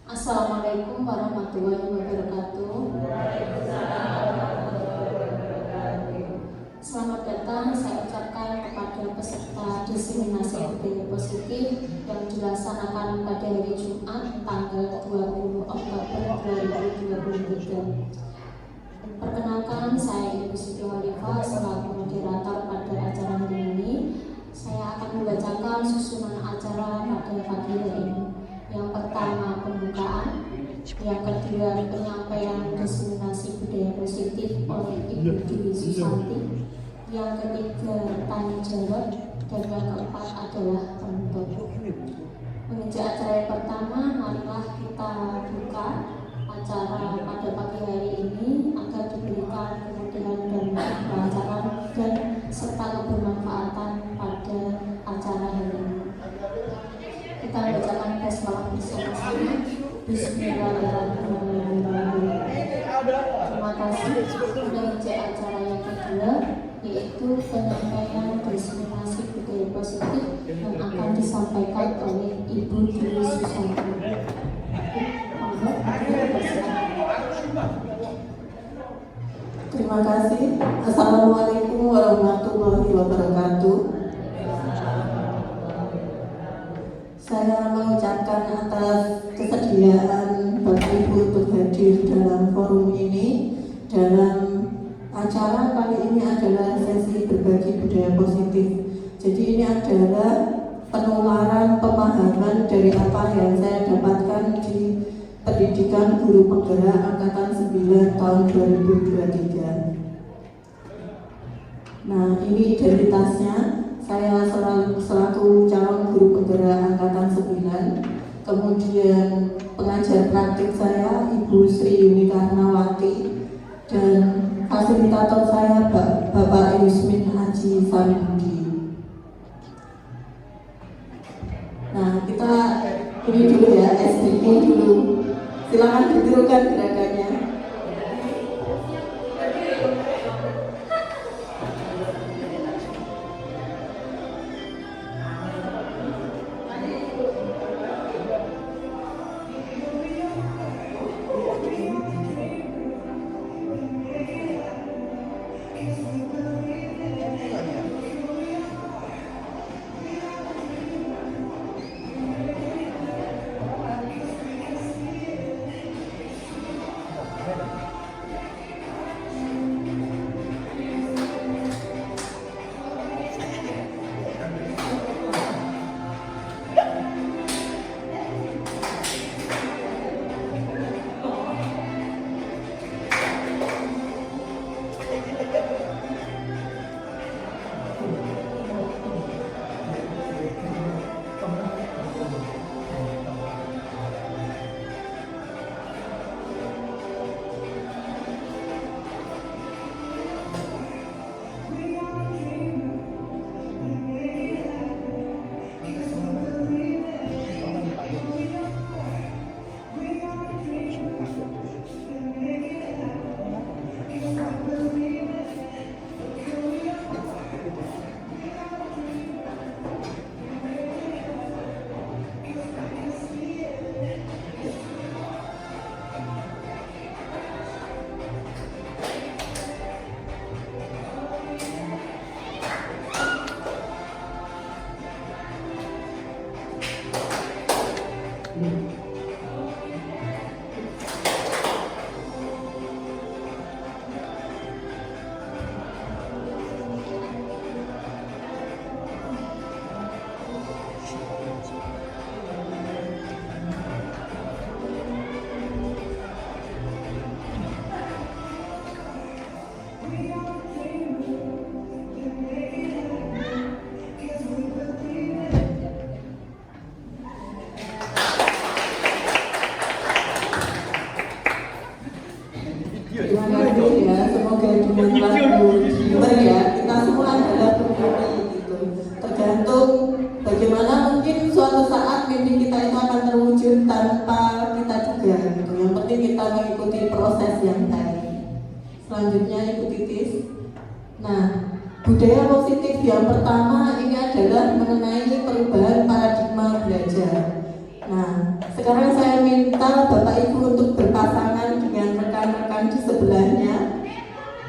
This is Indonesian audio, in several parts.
Assalamualaikum warahmatullahi wabarakatuh. Selamat datang saya ucapkan kepada peserta diseminasi budaya positif yang dilaksanakan pada hari Jumat tanggal 20 Oktober 2023. Perkenalkan, saya Ibu Siti Khalifah selaku moderator pada acara hari ini. Saya akan membacakan susunan acara pada pagi hari ini. Yang pertama pembukaan, yang kedua penyampaian diseminasi budaya positif oleh Ibu Dwi Susanti, yang ketiga tanya jawab, dan yang keempat adalah penutup. Menginjak acara yang pertama, marilah kita buka acara pada pagi hari ini agar diberikan kemudahan dan kelancaran dan serta kebermanfaatan pada acara hari ini. Kita bacakan basmalah bersama-sama. Bismillahirrahmanirrahim. Terima kasih. Menginjak acara yang kedua, yaitu penyampaian diseminasi budaya positif yang akan disampaikan oleh Ibu Dwi Susanti. Terima kasih. Assalamualaikum warahmatullahi wabarakatuh. Saya mengucapkan atas kesediaan Bapak Ibu untuk hadir dalam forum ini. Dalam acara kali ini adalah sesi berbagi budaya positif. Jadi ini adalah penularan pemahaman dari apa yang saya dapatkan di pendidikan guru penggerak angkatan 9 tahun 2023. Nah, ini identitasnya. Saya selaku calon guru penggerak angkatan 9. Kemudian pengajar praktik saya Ibu Sri Yuni Karnawati, dan fasilitator saya Bapak Yusmin Haji Samibudi. Nah, kita ini dulu ya, SDK dulu. Silakan ditirukan gerakannya. Terima kasih ya, semoga dengan ya, kita semua adalah pemimpi gitu. Tergantung bagaimana mungkin suatu saat mimpi kita itu akan terwujud tanpa kita juga gitu. Yang penting kita mengikuti proses yang baik. Selanjutnya Ibu Titis. Nah, budaya positif yang pertama ini adalah mengenai perubahan paradigma belajar. Nah, Sekarang saya minta Bapak Ibu untuk berpasangan dengan rekan-rekan di sebelahnya.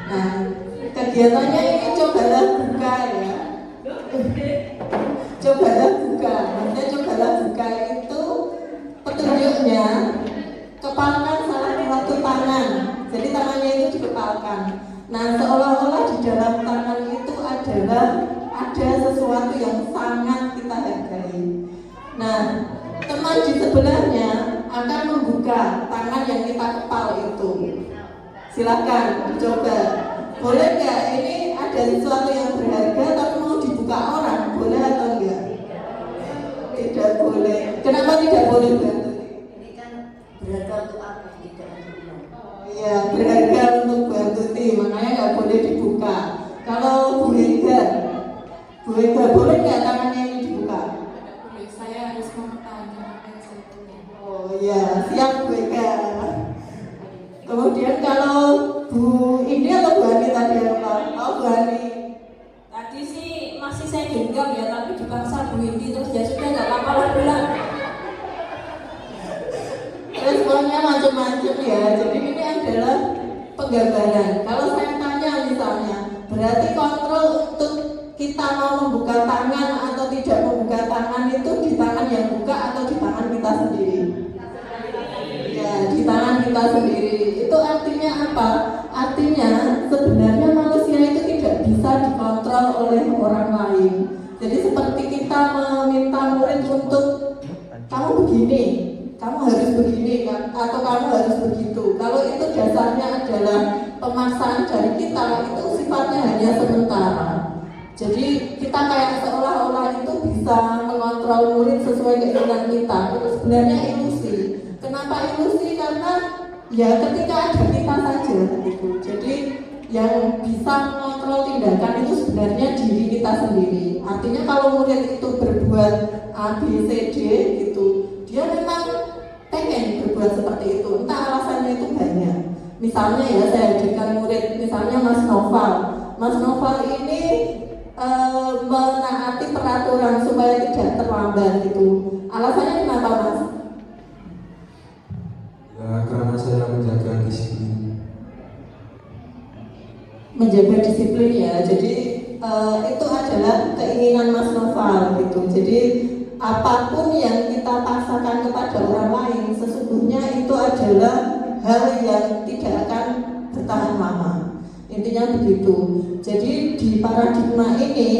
Nah, kegiatannya ini cobalah buka ya. Cobalah buka. Maksudnya cobalah buka itu petunjuknya kepalkan salah satu tangan. Jadi tangannya itu dikepalkan. Nah, seolah-olah di dalam tangan itu adalah ada sesuatu yang sangat kita hargai. Nah, teman di sebelahnya akan membuka tangan yang kita kepal itu. Silakan dicoba. Boleh nggak? Ini ada sesuatu yang berharga tapi mau dibuka orang, boleh atau enggak? Tidak boleh. Kenapa tidak boleh, Mbak? Ini kan berharga untuk aku, tidak untuk yang. Iya, berharga untuk Mbak Tuti, makanya nggak boleh dibuka. Kalau Bu Hega boleh nggak tangannya ini dibuka? Tidak boleh, saya harus mempertahankan apa yang saya punya. Oh iya, siap Bu Hega. Kemudian kalau Bu ini atau Bu Ani tadi apa? Oh Bu Ani. Tadi sih masih saya genggam ya, tapi dipaksa Bu Indi terus ya sudah nggak apa-apa lah bilang. Responnya macam-macam ya. Jadi ini adalah penggambaran. Kalau saya tanya misalnya, berarti kontrol untuk kita mau membuka tangan atau tidak membuka tangan itu di tangan yang buka atau di tangan kita sendiri? Ya, di tangan kita sendiri. Itu artinya apa? Artinya sebenarnya manusia itu tidak bisa dikontrol oleh orang lain. Jadi seperti kita meminta murid untuk kamu begini, kamu harus begini kan, atau kamu harus begitu. Kalau itu dasarnya adalah pemaksaan dari kita, itu sifatnya hanya sementara. Jadi kita kayak seolah-olah itu bisa mengontrol murid sesuai keinginan kita. Itu sebenarnya ilusi. Kenapa ilusi? Karena ya ketika ada kita saja gitu. Jadi yang bisa mengontrol tindakan itu sebenarnya diri kita sendiri. Artinya kalau murid itu berbuat A, B, C, D gitu, dia memang pengen berbuat seperti itu. Entah alasannya itu banyak. Misalnya ya saya hadirkan murid, misalnya Mas Noval. Mas Noval ini menaati peraturan supaya tidak terlambat gitu. Alasannya kenapa Mas? Ya karena saya menjaga disiplin. Menjaga disiplin ya. Jadi itu adalah keinginan Mas Noval gitu. Jadi apapun yang kita paksakan kepada orang lain sesungguhnya itu adalah hal yang tidak akan bertahan lama. Intinya begitu. Jadi di paradigma ini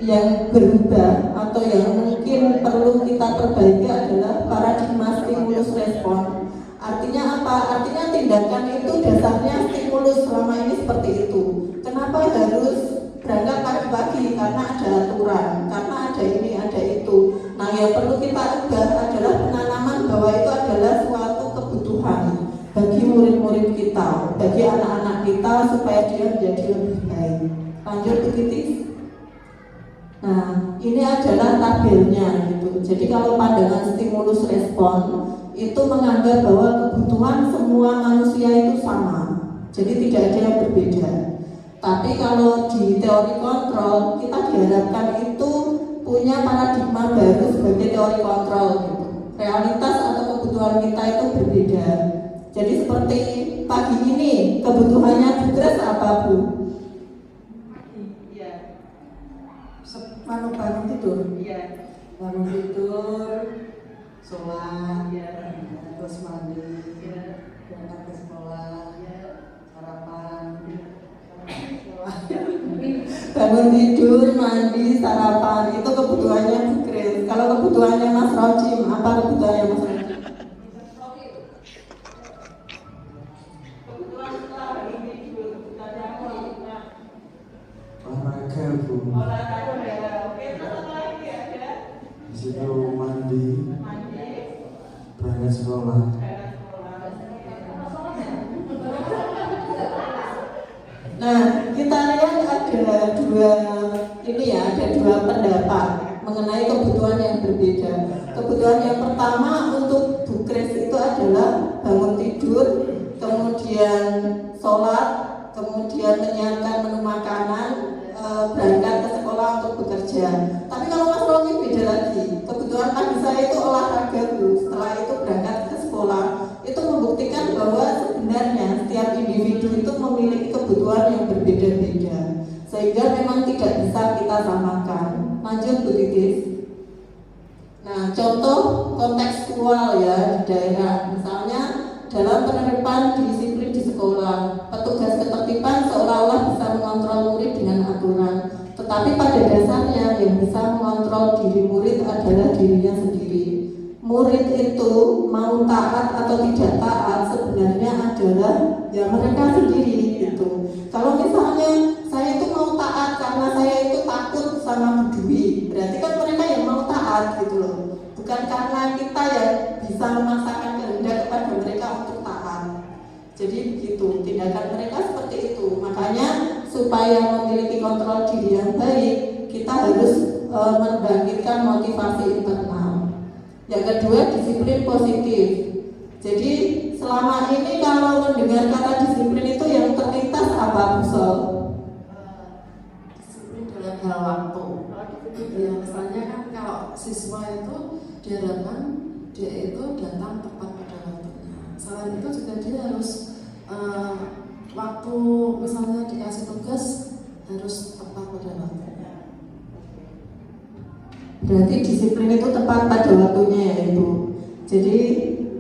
yang berubah atau yang mungkin perlu kita perbaiki adalah paradigma stimulus respon. Artinya apa? Artinya tindakan itu dasarnya stimulus, selama ini seperti itu. Kenapa harus berangkat pagi-pagi? Karena ada aturan, karena ada ini, ada itu. Nah yang perlu kita ubah adalah penanaman bahwa itu adalah suatu kebutuhan bagi murid-murid kita, bagi anak-anak kita supaya dia menjadi lebih baik. Lanjut Bu Titis. Nah ini adalah tabelnya gitu. Jadi kalau pandangan stimulus respon itu menganggap bahwa kebutuhan semua manusia itu sama. Jadi tidak ada yang berbeda. Tapi kalau di teori kontrol kita diharapkan itu punya paradigma baru sebagai teori kontrol gitu. Realitas atau kebutuhan kita itu berbeda. Jadi seperti pagi ini kebutuhannya Butres apa Bu? Iya. Bangun tidur. Iya. Bangun tidur, sholat, terus mandi, berangkat ke sekolah, sarapan. Bangun tidur, mandi, sarapan, itu kebutuhannya Bu Grace. Kalau kebutuhannya Mas Rojim, apa kebutuhannya Mas Rojim? Kebutuhan setelah bangun tidur, kebutuhannya apa? Olahraga Bu. Olahraga ya, oke. Terus apa lagi ada? Di situ mandi. Berangkat sekolah. Nah, kita lihat ada dua pendapat mengenai kebutuhan yang berbeda. Kebutuhan yang pertama untuk Bu Grace itu adalah bangun tidur, kemudian sholat, kemudian menyiapkan menu makanan, berangkat ke sekolah untuk bekerja. Tapi kalau Mas Romi beda lagi. Kebutuhan pagi saya itu olahraga Bu. Setelah itu berangkat tidak bisa kita samakan. Lanjut Bu Titis. Nah, contoh kontekstual ya di daerah, misalnya dalam penerapan disiplin di sekolah, petugas ketertiban seolah-olah bisa mengontrol murid dengan aturan, tetapi pada dasarnya yang bisa mengontrol diri murid adalah dirinya sendiri. Murid itu mau taat atau tidak taat sebenarnya adalah ya mereka sendiri gitu. Kalau misalnya saya itu mau taat karena saya itu takut sama Bu Dwi, berarti kan mereka yang mau taat gitu loh. Bukan karena kita ya bisa memaksakan kehendak kepada mereka untuk taat. Jadi begitu, tindakan mereka seperti itu. Makanya supaya memiliki kontrol diri yang baik, kita harus membangkitkan motivasi internal. Yang kedua, disiplin positif. Jadi selama ini kalau mendengar kata disiplin itu yang terlintas apa, Bu Sol? Disiplin dalam hal waktu. Ya, misalnya kan kalau siswa itu diharapkan dia itu datang tepat pada waktunya. Selain itu juga dia harus waktu misalnya dikasih tugas harus tepat pada waktunya. Berarti disiplin itu tepat pada waktunya ya Ibu. Jadi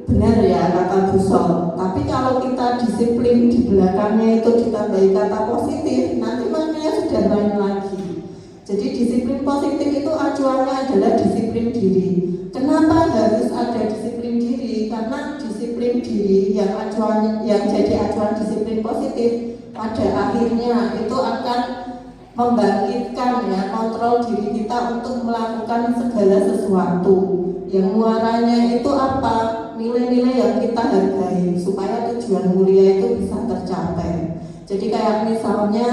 benar ya kata Bu Sol. Tapi kalau kita disiplin di belakangnya itu ditambahi kata positif, nanti maknanya sudah lain lagi. Jadi disiplin positif itu acuannya adalah disiplin diri. Kenapa harus ada disiplin diri? Karena disiplin diri yang jadi acuan disiplin positif pada akhirnya itu akan membangkitkan ya kontrol diri kita untuk melakukan segala sesuatu. Yang muaranya itu apa? Nilai-nilai yang kita hargai supaya tujuan mulia itu bisa tercapai. Jadi kayak misalnya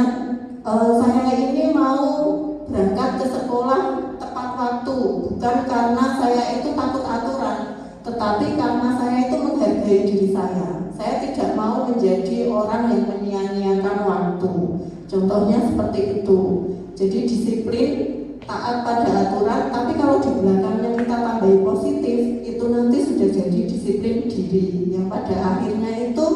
saya ini mau berangkat ke sekolah tepat waktu, bukan karena saya itu takut aturan, tetapi karena saya itu menghargai diri saya. Saya tidak mau menjadi orang yang menyia-nyiakan waktu. Contohnya seperti itu. Jadi disiplin, taat pada aturan, tapi kalau di belakangnya kita tambahi positif, itu nanti sudah jadi disiplin diri yang pada akhirnya itu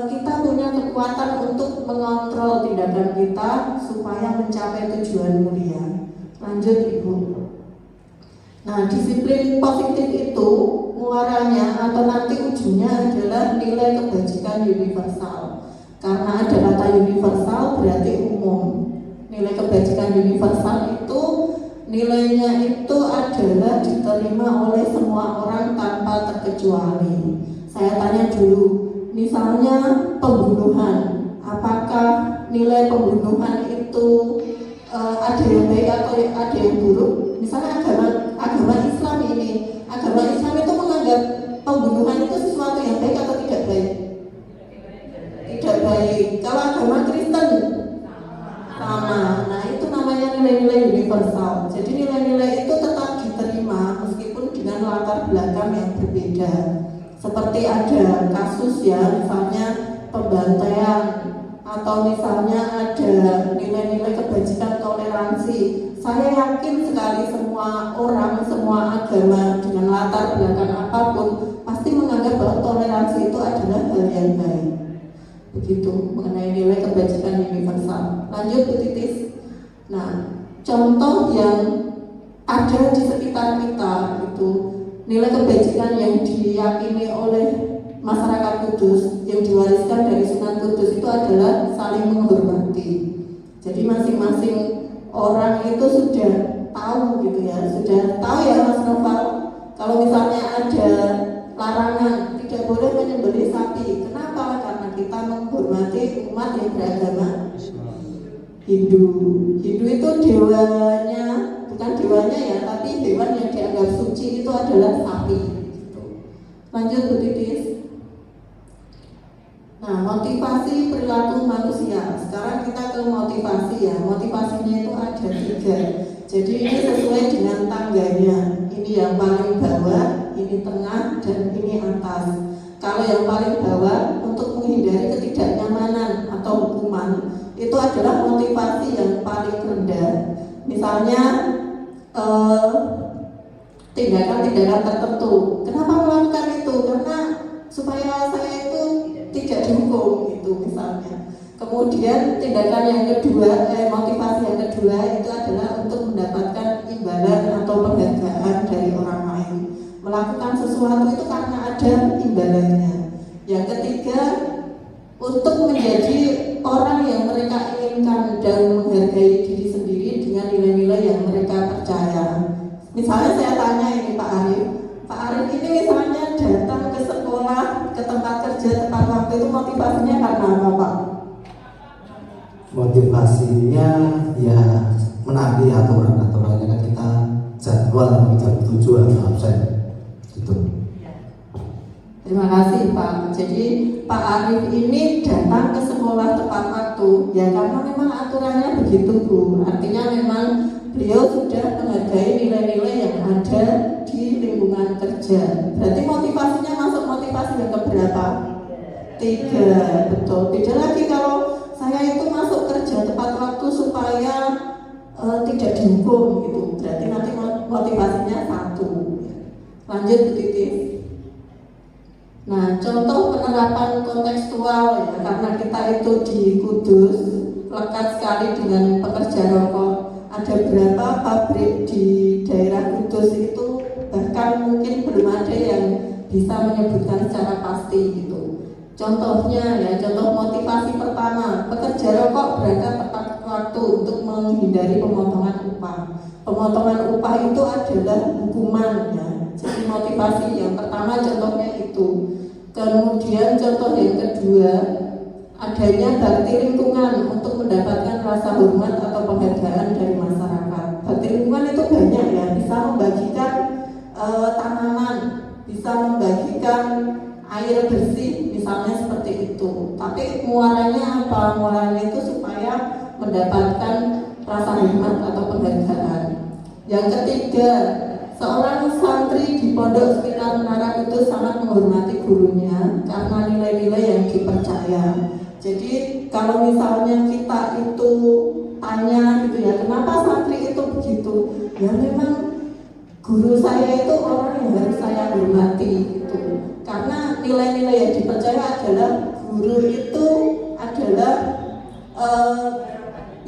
kita punya kekuatan untuk mengontrol tindakan kita supaya mencapai tujuan mulia. Lanjut Ibu. Nah, disiplin positif itu muaranya atau nanti ujungnya adalah nilai kebajikan universal. Karena ada kata universal berarti umum. Nilai kebajikan universal itu nilainya itu adalah diterima oleh semua orang tanpa terkecuali. Saya tanya dulu, misalnya pembunuhan, apakah nilai pembunuhan itu ada yang baik atau ada yang buruk? Misalnya agama Islam itu menganggap pembunuhan itu sesuatu yang baik atau tidak baik? Tidak baik. Kalau agama Kristen sama. Nah, itu namanya nilai-nilai universal. Jadi nilai-nilai itu tetap diterima meskipun dengan latar belakang yang berbeda. Seperti ada kasus ya, misalnya pembantaian atau misalnya ada nilai-nilai kebajikan toleransi. Saya yakin sekali semua orang, semua agama dengan latar belakang apapun pasti menganggap bahwa toleransi itu adalah hal yang baik. Begitu mengenai nilai kebajikan universal. Lanjut Bu Titis. Nah, contoh yang ada di sekitar kita itu nilai kebajikan yang diyakini oleh masyarakat Kudus yang diwariskan dari Sunan Kudus itu adalah saling menghormati. Jadi masing-masing orang itu sudah tahu gitu ya, sudah tahu ya Mas Noval. Kalau misalnya ada larangan tidak boleh menyembelih sapi, kenapa? Karena kita menghormati umat yang beragama Hindu. Hindu itu dewanya, bukan dewanya ya, tapi hewan yang dianggap suci itu adalah sapi. Lanjut Bu Titis. Nah, motivasi perilaku manusia. Sekarang kita ke motivasi ya. Motivasinya itu ada 3. Jadi ini sesuai dengan tangganya. Ini yang paling bawah, ini tengah, dan ini atas. Kalau yang paling bawah untuk menghindari ketidaknyamanan atau hukuman, itu adalah motivasi yang paling rendah. Misalnya tindakan-tindakan tertentu. Kenapa melakukan itu? Karena supaya saya itu tidak dihukum. gitu misalnya. Kemudian tindakan yang kedua, motivasi yang kedua itu adalah untuk mendapatkan imbalan atau penghargaan dari orang lain. Melakukan sesuatu itu karena ada imbalannya. Yang ketiga, untuk menjadi orang yang mereka inginkan dan menghargai diri sendiri dengan nilai-nilai yang mereka percaya. Misalnya saya tanya ini Pak Arif ini misalnya datang ke sekolah, ke tempat kerja tepat waktu itu motivasinya karena apa Pak? Motivasinya ya menaati aturan-aturannya, kan kita jadwal jam 7 harus absen gitu. Terima kasih Pak. Jadi Pak Arif ini datang ke sekolah tepat waktu ya karena memang aturannya begitu Bu. Artinya memang beliau sudah menghargai nilai-nilai yang ada di lingkungan kerja. Berarti motivasinya masuk motivasi yang keberapa? 3, betul. Beda lagi kalau saya itu masuk kerja tepat waktu supaya tidak dihukum gitu. Berarti nanti motivasinya 1. Lanjut Bu Titi. Nah, contoh penerapan kontekstual ya, karena kita itu di Kudus lekat sekali dengan pekerja rokok. Ada berapa pabrik di daerah Kudus itu bahkan mungkin belum ada yang bisa menyebutkan secara pasti gitu. Contohnya ya, contoh motivasi pertama, pekerja rokok berangkat tepat waktu untuk menghindari pemotongan upah. Pemotongan upah itu adalah hukuman ya. Jadi motivasi yang pertama contohnya itu. Kemudian contoh yang kedua, adanya bakti lingkungan untuk mendapatkan rasa hormat atau penghargaan dari masyarakat. Bakti lingkungan itu banyak ya, bisa membagikan tanaman, bisa membagikan air bersih, misalnya seperti itu. Tapi muaranya apa? Muaranya itu supaya mendapatkan rasa hormat atau penghargaan. Yang ketiga, seorang santri di pondok sekitar Menara itu sangat menghormati gurunya karena nilai-nilai yang dipercaya. Jadi kalau misalnya kita itu tanya gitu ya, kenapa santri itu begitu? Ya memang guru saya itu orang yang harus saya hormati gitu. Karena nilai-nilai yang dipercaya adalah guru itu adalah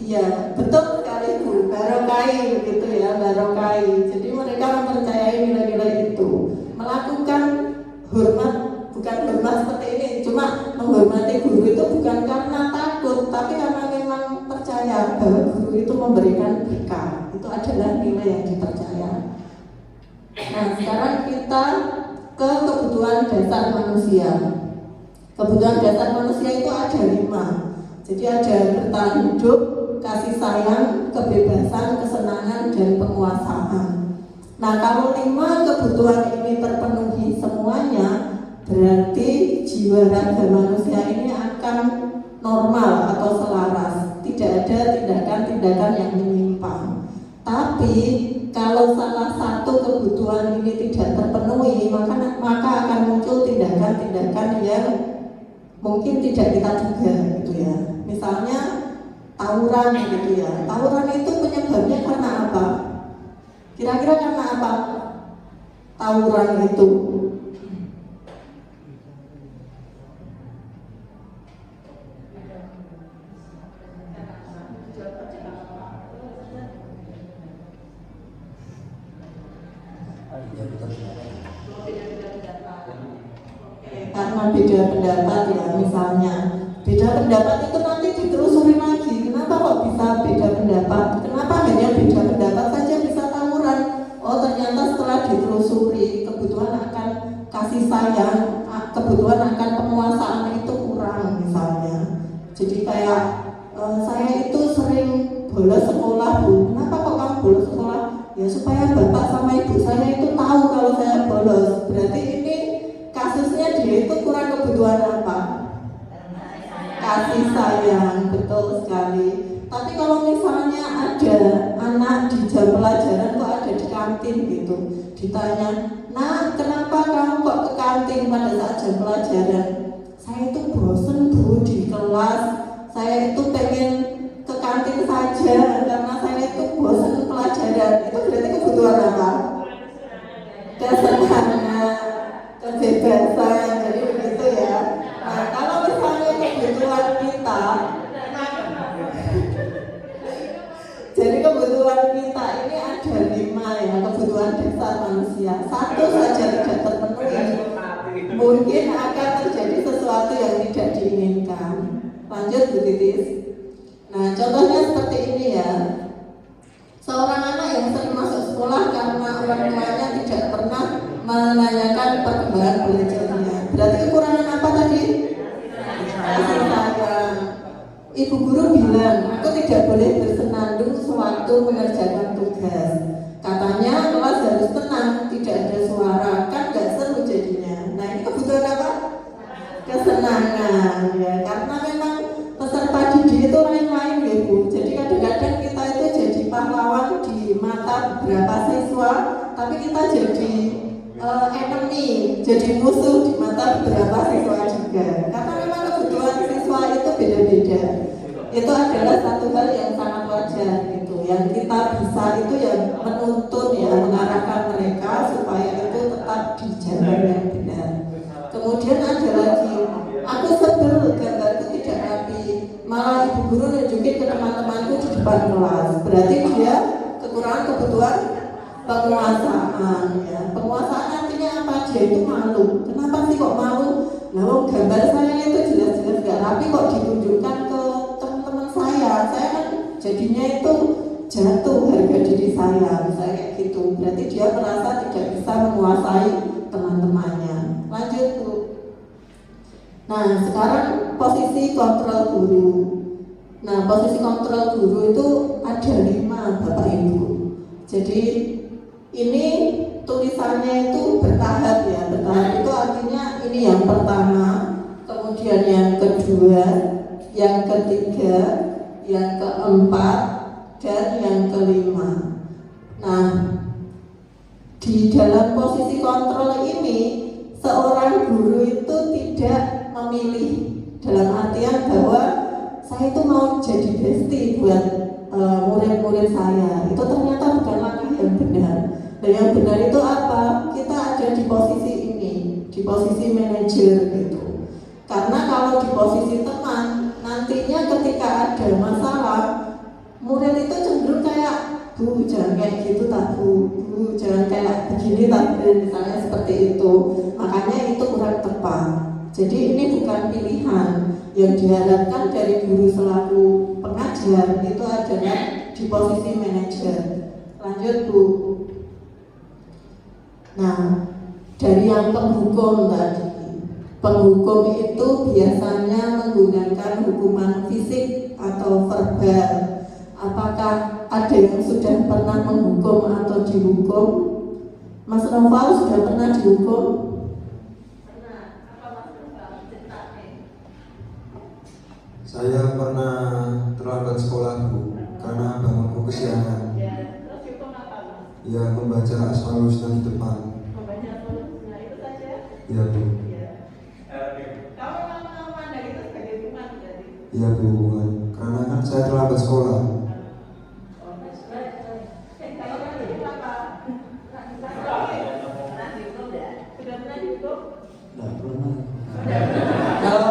ya betul sekali Bu, barokai gitu ya, barokai. Jadi mereka mempercayai nilai-nilai itu. Melakukan hormat, bukan hormat seperti ini, cuma menghormati guru itu bukan karena takut, tapi karena memang percaya bahwa guru itu memberikan berkah. Itu adalah nilai yang dipercaya. Nah, sekarang kita ke kebutuhan dasar manusia. Kebutuhan dasar manusia itu ada 5. Jadi ada bertahan hidup, kasih sayang, kebebasan, kesenangan, dan penguasaan. Nah, kalau 5 kebutuhan ini terpenuhi semuanya, berarti jiwa raga manusia ini akan normal atau selaras. Tidak ada tindakan-tindakan yang menyimpang. Tapi kalau salah satu kebutuhan ini tidak terpenuhi, maka akan muncul tindakan-tindakan yang mungkin tidak kita duga gitu ya. Misalnya tawuran gitu ya. Tawuran itu penyebabnya karena apa? Kira-kira karena apa? Tawuran itu. Karena beda pendapat ya, misalnya beda pendapat itu nanti ditelusuri lagi. Kenapa kok bisa beda pendapat? Kenapa hanya beda pendapat saja bisa tawuran? Oh, ternyata setelah ditelusuri kebutuhan akan kasih sayang, kebutuhan akan penguasaan itu kurang misalnya. Jadi kayak saya itu sering bolos sekolah Bu. Kenapa kok kamu bolos sekolah? Ya supaya bapak sama ibu saya itu tahu kalau saya bolos. Berarti ini kasusnya dia itu kurang kebutuhan apa? Kasih sayang, betul sekali. Tapi kalau misalnya ada anak di jam pelajaran kok ada di kantin gitu, ditanya, nah kenapa kamu kok ke kantin pada saat jam pelajaran? Saya itu bosen Bu di kelas, saya itu pengen ke kantin saja karena saya itu bosen pelajaran. Itu berarti kebutuhan apa? Kesenangan, kebebasan, jadi begitu ya. Nah, kalau misalnya kebutuhan mungkin akan terjadi sesuatu yang tidak diinginkan. Lanjut Bu Titis. Nah, contohnya seperti ini ya. Seorang anak yang sering masuk sekolah karena orang tuanya tidak pernah menanyakan perkembangan belajarnya. Berarti kekurangan apa tadi? Kasih sayang. Ibu guru bilang, aku tidak boleh bersenandung sewaktu mengerjakan tugas. Katanya kelas harus tenang, tidak ada suara, kan gak seru jadinya. Nah, ini kebutuhan apa? Kesenangan ya, karena memang peserta didik itu lain-lain ya Bu. Jadi kadang-kadang kita itu jadi pahlawan di mata beberapa siswa, tapi kita jadi enemy, jadi musuh di mata beberapa siswa juga. Karena memang kebutuhan siswa itu beda-beda. Itu adalah satu hal yang sangat wajar gitu. Yang kita bisa itu ya menuntun ya, mengarahkan mereka supaya itu tetap di jalan yang benar. Kemudian ada lagi, aku sebel gambarku tidak rapi, malah ibu guru nunjukin ke teman-temanku di depan kelas. Berarti dia kekurangan kebutuhan penguasaan ya. Penguasaan artinya apa? Dia itu malu. Kenapa sih kok malu? Nah, gambar saya itu jelas-jelas gak rapi kok ditunjukkan ke teman-teman saya kan jadinya itu jatuh harga diri saya, misalnya kayak gitu. Berarti dia merasa tidak bisa menguasai teman-temannya. Lanjut Bu. Nah, sekarang posisi kontrol guru. Nah, posisi kontrol guru itu ada 5 Bapak Ibu. Jadi ini tulisannya itu bertahap ya. Bertahap itu artinya ini yang pertama, kemudian yang kedua, yang ketiga, yang keempat, dan yang kelima. Nah, di dalam posisi kontrol ini seorang guru itu tidak memilih, dalam artian bahwa saya itu mau jadi bestie buat murid-murid saya. Itu ternyata bukan langkah yang benar. Dan yang benar itu apa? Kita ada di posisi ini, di posisi manajer gitu. Karena kalau di posisi teman, nantinya ketika ada masalah, murid itu cenderung kayak, Bu jangan kayak gitu tak Bu, jangan kayak begini tak Bu, misalnya seperti itu. Makanya itu kurang tepat. Jadi ini bukan pilihan. Yang diharapkan dari guru selaku pengajar itu adalah di posisi manajer. Lanjut Bu. Nah, dari yang penghukum tadi, penghukum itu biasanya menggunakan hukuman fisik atau verbal. Apakah ada yang sudah pernah menghukum atau dihukum? Mas Noval sudah pernah dihukum? Saya pernah terlambat sekolah Bu, karena bangunku kesiangan. Ya, membaca Asmaul Husna di depan. Membaca Asmaul Husna itu saja? Iya Bu. Kamu memang memandang itu sebagai hukuman berarti? Iya Bu, karena kan saya terlambat sekolah. Kalau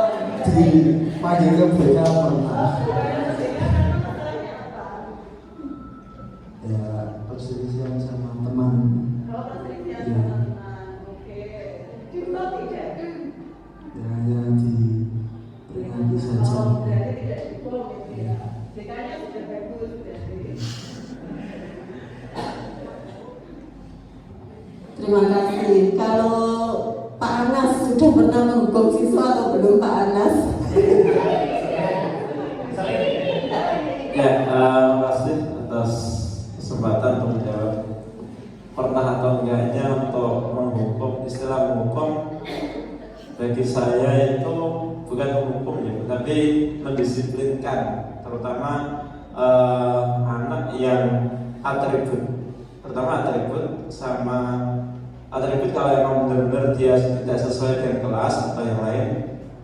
dipanggilnya BK pernah. Ya, perselisihan sama teman. Ya. Ya, hanya diperingati saja. Terima kasih. Kalau Pak Anas sudah pernah menghukum siswa atau belum Pak Anas? Ya, terima kasih atas kesempatan untuk menjawab. Pernah atau enggaknya untuk menghukum, istilah menghukum bagi saya itu bukan menghukum ya, tapi mendisiplinkan, terutama anak yang atribut. Pertama atribut sama atribut, kalau emang benar-benar dia tidak sesuai dengan kelas atau yang lain,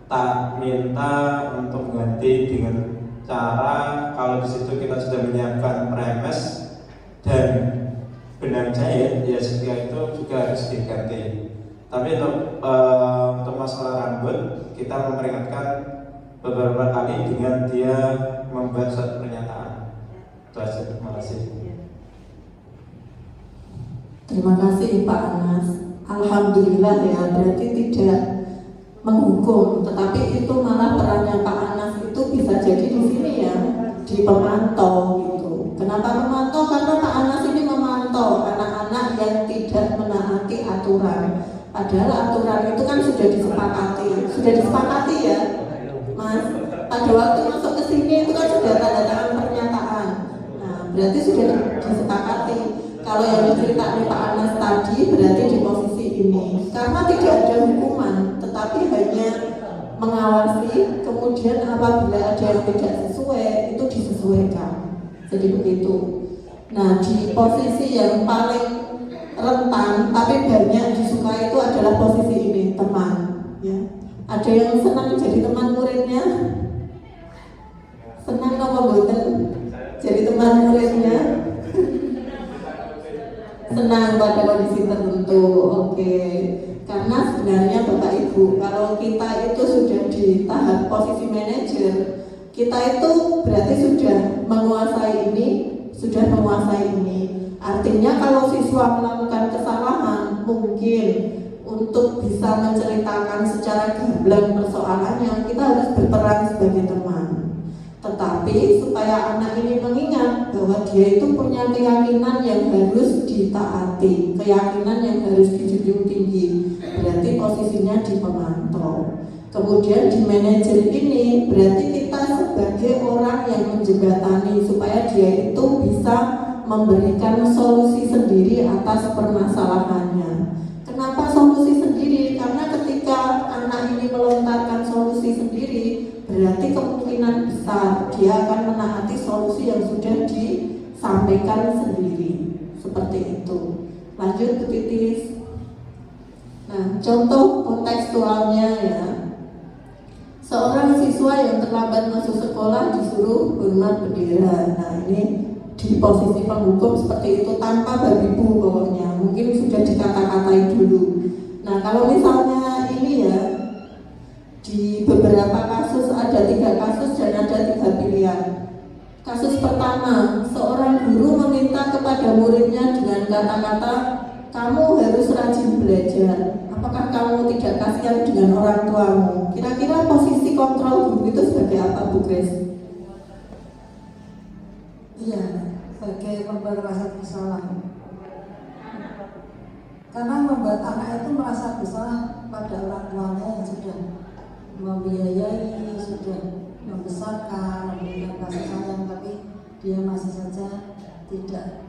tak minta untuk ganti dengan cara kalau di situ kita sudah menyiapkan premes dan benang jahit, ya setiap itu juga harus diganti. Tapi untuk masalah rambut kita memperingatkan beberapa kali dengan dia membuat suatu pernyataan. Itu aja. Terima kasih. Terima kasih Pak Anas. Alhamdulillah ya, berarti tidak menghukum, tetapi itu malah perannya Pak Anas itu bisa jadi di sini ya, di pemantau gitu. Kenapa memantau? Karena Pak Anas ini memantau anak-anak yang tidak menaati aturan. Padahal aturan itu kan sudah disepakati ya, Mas. Pada waktu masuk ke sini itu kan sudah tanda tangan pernyataan. Nah, berarti sudah disepakati. Kalau yang diceritakan Pak Anas tadi berarti di posisi ini. Karena tidak ada hukuman, tetapi hanya mengawasi. Kemudian apabila ada yang tidak sesuai, itu disesuaikan. Jadi begitu. Nah, di posisi yang paling rentan tapi banyak disukai itu adalah posisi ini, teman. Ya. Ada yang senang jadi teman muridnya? Senang apa boten jadi teman muridnya? Senang pada kondisi tertentu, oke. Karena sebenarnya Bapak Ibu, kalau kita itu sudah di tahap posisi manajer, kita itu berarti sudah menguasai ini. Artinya kalau siswa melakukan kesalahan, mungkin untuk bisa menceritakan secara gamblang persoalannya, kita harus berperan sebagai teman. Tetapi supaya anak ini mengingat bahwa dia itu punya keyakinan yang harus ditaati, keyakinan yang harus dijunjung tinggi, berarti posisinya di pemantau. Kemudian di manajer ini berarti kita sebagai orang yang menjembatani supaya dia itu bisa memberikan solusi sendiri atas permasalahannya. Kenapa solusi sendiri? Karena ketika anak ini melontarkan solusi sendiri, berarti kemungkinan besar dia akan menaati solusi yang sudah disampaikan sendiri. Seperti itu. Lanjut Bu Titis. Nah, contoh kontekstualnya ya. Seorang siswa yang terlambat masuk sekolah disuruh hormat bendera. Nah, ini di posisi penghukum seperti itu tanpa babi bu pokoknya. Mungkin sudah dikata-katai dulu. Nah, kalau misalnya ini ya, di beberapa kasus ada 3 kasus dan ada 3 pilihan. Kasus pertama, seorang guru meminta kepada muridnya dengan kata-kata, kamu harus rajin belajar. Apakah kamu tidak kasihan dengan orang tuamu? Kira-kira posisi kontrol guru itu sebagai apa, Bu Grace? Iya, sebagai membuat rasa bersalah. Karena membuat anak itu merasa bersalah pada orang tuanya yang sudah membiayai, sudah membesarkan, memberikan kasih sayang, tapi dia masih saja tidak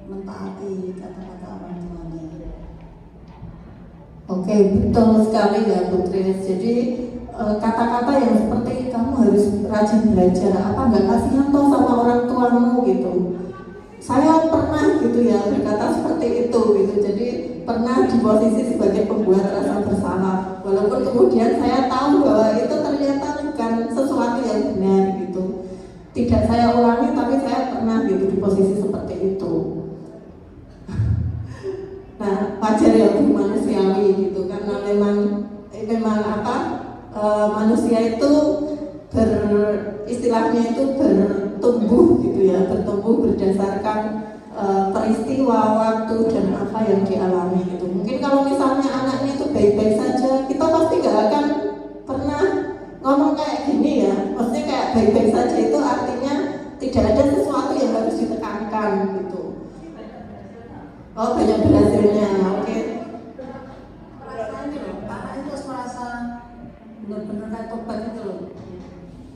mentaati kata-kata orang tuanya. Oke, betul sekali ya Bu Grace. Jadi kata-kata yang seperti kamu harus rajin belajar, apa nggak kasihan toh sama orang tuamu gitu. Saya pernah gitu ya berkata seperti itu gitu. Jadi pernah di posisi sebagai pembuat rasa bersalah. Walaupun kemudian saya tahu bahwa itu ternyata bukan sesuatu yang benar gitu. Tidak saya ulangi, tapi saya pernah gitu di posisi seperti itu. Nah, wajar ya Bu, manusiawi gitu, karena memang manusia itu istilahnya itu bertumbuh gitu ya, bertumbuh berdasarkan peristiwa, waktu dan apa yang dialami gitu. Mungkin kalau misalnya anaknya itu baik-baik saja, kita pasti nggak akan pernah ngomong kayak gini ya. Maksudnya kayak baik-baik saja itu artinya tidak ada sesuatu yang harus ditekankan gitu. Oh, banyak berhasilnya, oke. Perasaan itu loh, anak itu harus merasa benar-benar kayak tobat itu loh.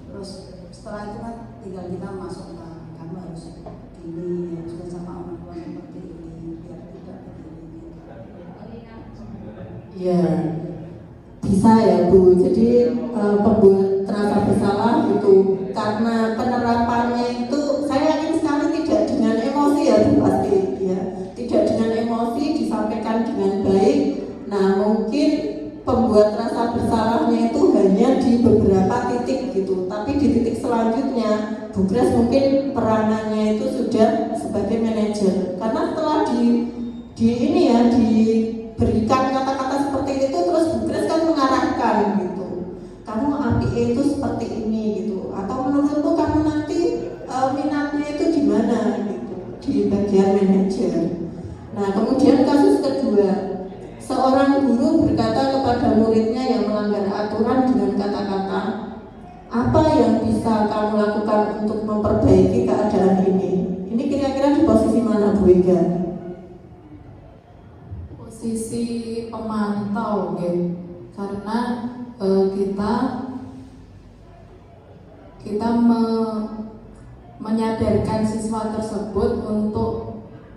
Terus setelah itu kan tinggal kita masukkan, kamu harus gini, harus sama orang tua seperti ini, biar tidak begini. Ya, bisa ya Bu. Jadi pembuat rasa bersalah itu karena penerapannya itu saya yakin sekali tidak dengan emosi ya Bu, pasti ya. Tidak dengan emosi, disampaikan dengan baik. Nah, mungkin pembuat rasa bersalahnya itu hanya di beberapa titik gitu. Tapi di titik selanjutnya, Bu Grace mungkin peranannya itu sudah sebagai manajer. Karena setelah diberikan kata-kata seperti itu, terus Bu Grace kan mengarahkan gitu. Kamu API itu seperti ini gitu. Atau menurutmu kamu nanti minatnya itu di mana gitu, di bagian manajer. Nah, kemudian kasus kedua, seorang guru berkata kepada muridnya yang melanggar aturan dengan kata-kata, apa yang bisa kamu lakukan untuk memperbaiki keadaan ini? Ini kira-kira di posisi mana Bu Ega? Posisi pemantau, karena kita menyadarkan siswa tersebut untuk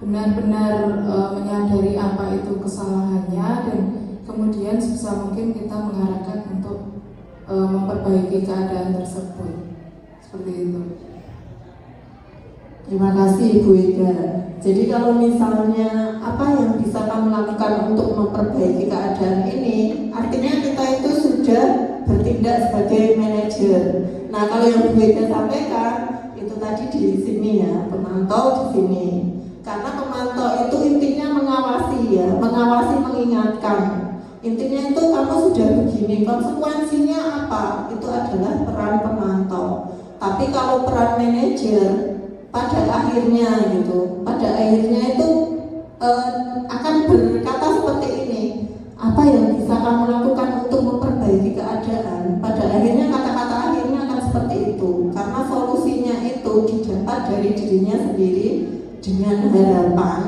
benar-benar menyadari apa itu kesalahannya, dan kemudian sebisa mungkin kita mengarahkan untuk memperbaiki keadaan tersebut, seperti itu. Terima kasih Bu Ega. Jadi kalau misalnya apa yang bisa kamu lakukan untuk memperbaiki keadaan ini, artinya kita itu sudah bertindak sebagai manajer. Nah, kalau yang Bu Ega sampaikan itu tadi di sini ya, pemantau di sini. Karena pemantau itu intinya mengawasi ya, mengawasi, mengingatkan. Intinya itu kamu sudah begini, konsekuensinya apa? Itu adalah peran pemantau. Tapi kalau peran manajer pada akhirnya itu akan berkata seperti ini, apa yang bisa kamu lakukan untuk memperbaiki keadaan? Pada akhirnya kata-kata akhirnya akan seperti itu, karena solusinya itu didapat dari dirinya sendiri dengan harapan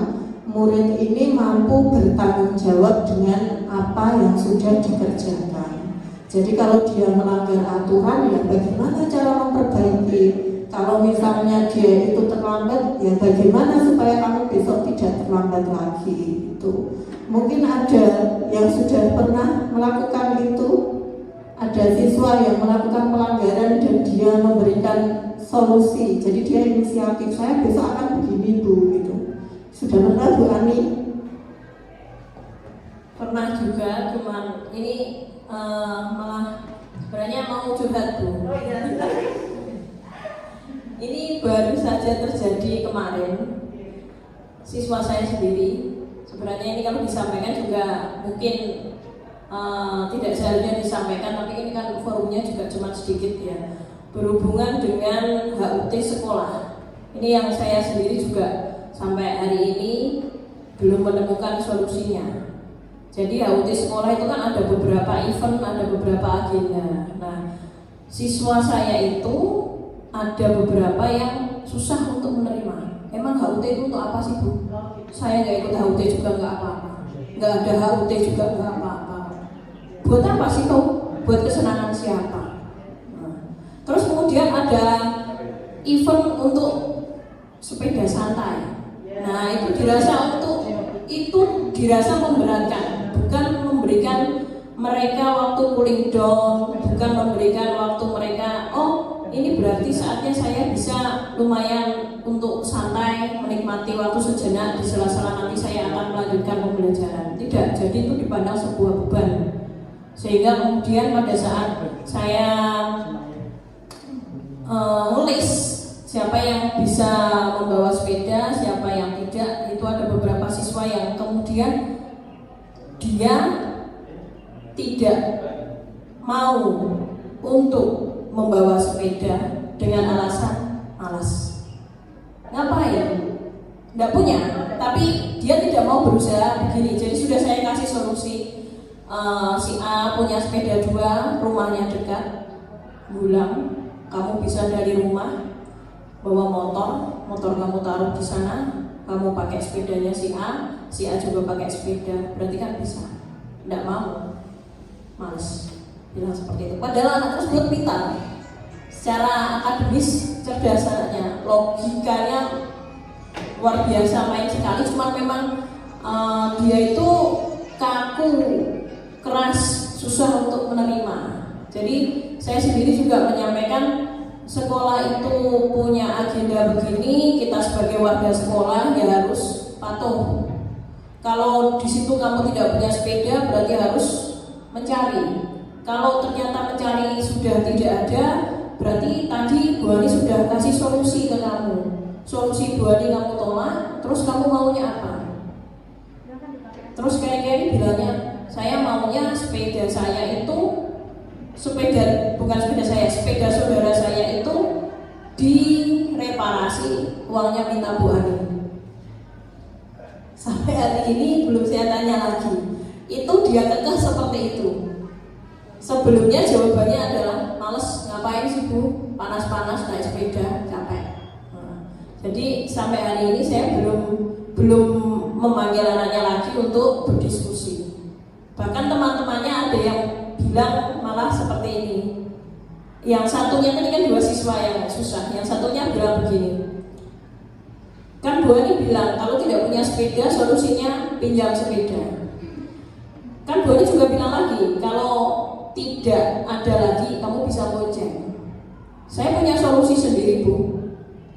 murid ini mampu bertanggung jawab dengan apa yang sudah dikerjakan. Jadi kalau dia melanggar aturan, ya bagaimana cara memperbaiki? Kalau misalnya dia itu terlambat, ya bagaimana supaya kamu besok tidak terlambat lagi? Itu mungkin ada yang sudah pernah melakukan itu. Ada siswa yang melakukan pelanggaran dan dia memberikan solusi. Jadi dia inisiatif, saya besok akan begini Bu, gitu. Sudah pernah Bu Ani? Pernah juga, cuman ini malah sebenarnya mau curhat Bu. Ini baru saja terjadi kemarin. Siswa saya sendiri, sebenarnya ini kalau disampaikan juga mungkin tidak seharusnya disampaikan, tapi ini kan forumnya juga cuma sedikit ya, berhubungan dengan HUT sekolah. Ini yang saya sendiri juga sampai hari ini belum menemukan solusinya. Jadi HUT sekolah itu kan ada beberapa event, ada beberapa agenda. Nah, siswa saya itu ada beberapa yang susah untuk menerima. Emang HUT itu untuk apa sih Bu? Saya nggak ikut HUT juga nggak apa-apa, nggak ada HUT juga nggak apa-apa. Buat apa sih kau? Buat kesenangan siapa? Nah, terus kemudian ada event untuk sepeda santai. Nah, itu dirasa memberatkan, bukan memberikan mereka waktu cooling down, bukan memberikan waktu mereka, oh ini berarti saatnya saya bisa lumayan untuk santai, menikmati waktu sejenak, di sela-sela nanti saya akan melanjutkan pembelajaran. Tidak, jadi itu dipandang sebuah beban. Sehingga kemudian pada saat saya nulis siapa yang bisa membawa sepeda, siapa yang tidak, itu ada beberapa siswa yang kemudian dia tidak mau untuk membawa sepeda dengan alasan malas. Ngapain? Tidak punya, tapi dia tidak mau berusaha begini. Jadi sudah saya kasih solusi. Si A punya sepeda 2, rumahnya dekat, pulang, kamu bisa dari rumah bawa motor kamu taruh di sana, kamu pakai sepedanya si A juga pakai sepeda, berarti kan bisa. Tidak mau, males, bilang seperti itu. Padahal anak tersebut pintar, secara akademis cerdas anaknya, logikanya luar biasa, main sekali. Cuma memang dia itu kaku, keras, susah untuk menerima. Jadi saya sendiri juga menyampaikan sekolah itu punya agenda begini, kita sebagai warga sekolah ya harus patuh. Kalau di situ kamu tidak punya sepeda, berarti harus mencari. Kalau ternyata mencari sudah tidak ada, berarti tadi Bu Ani sudah kasih solusi ke kamu. Solusi Bu Ani kamu tolak, terus kamu maunya apa? Terus kayak bilangnya, saya maunya sepeda saya itu bukan sepeda saya, sepeda saudara saya itu direparasi, uangnya minta Bu Ani. Sampai hari ini belum saya tanya lagi. Itu dia kekeh seperti itu. Sebelumnya jawabannya adalah males, ngapain sih Bu, panas-panas naik sepeda, capek. Jadi sampai hari ini saya belum memanggil anaknya lagi untuk berdiskusi. Bahkan teman-temannya ada yang bilang malah seperti ini. Yang satunya tadi kan 2 siswa yang susah, yang satunya bilang begini. Kan Bu Ani bilang kalau tidak punya sepeda solusinya pinjam sepeda. Kan Bu Ani juga bilang lagi kalau tidak ada lagi kamu bisa gojek. Saya punya solusi sendiri Bu.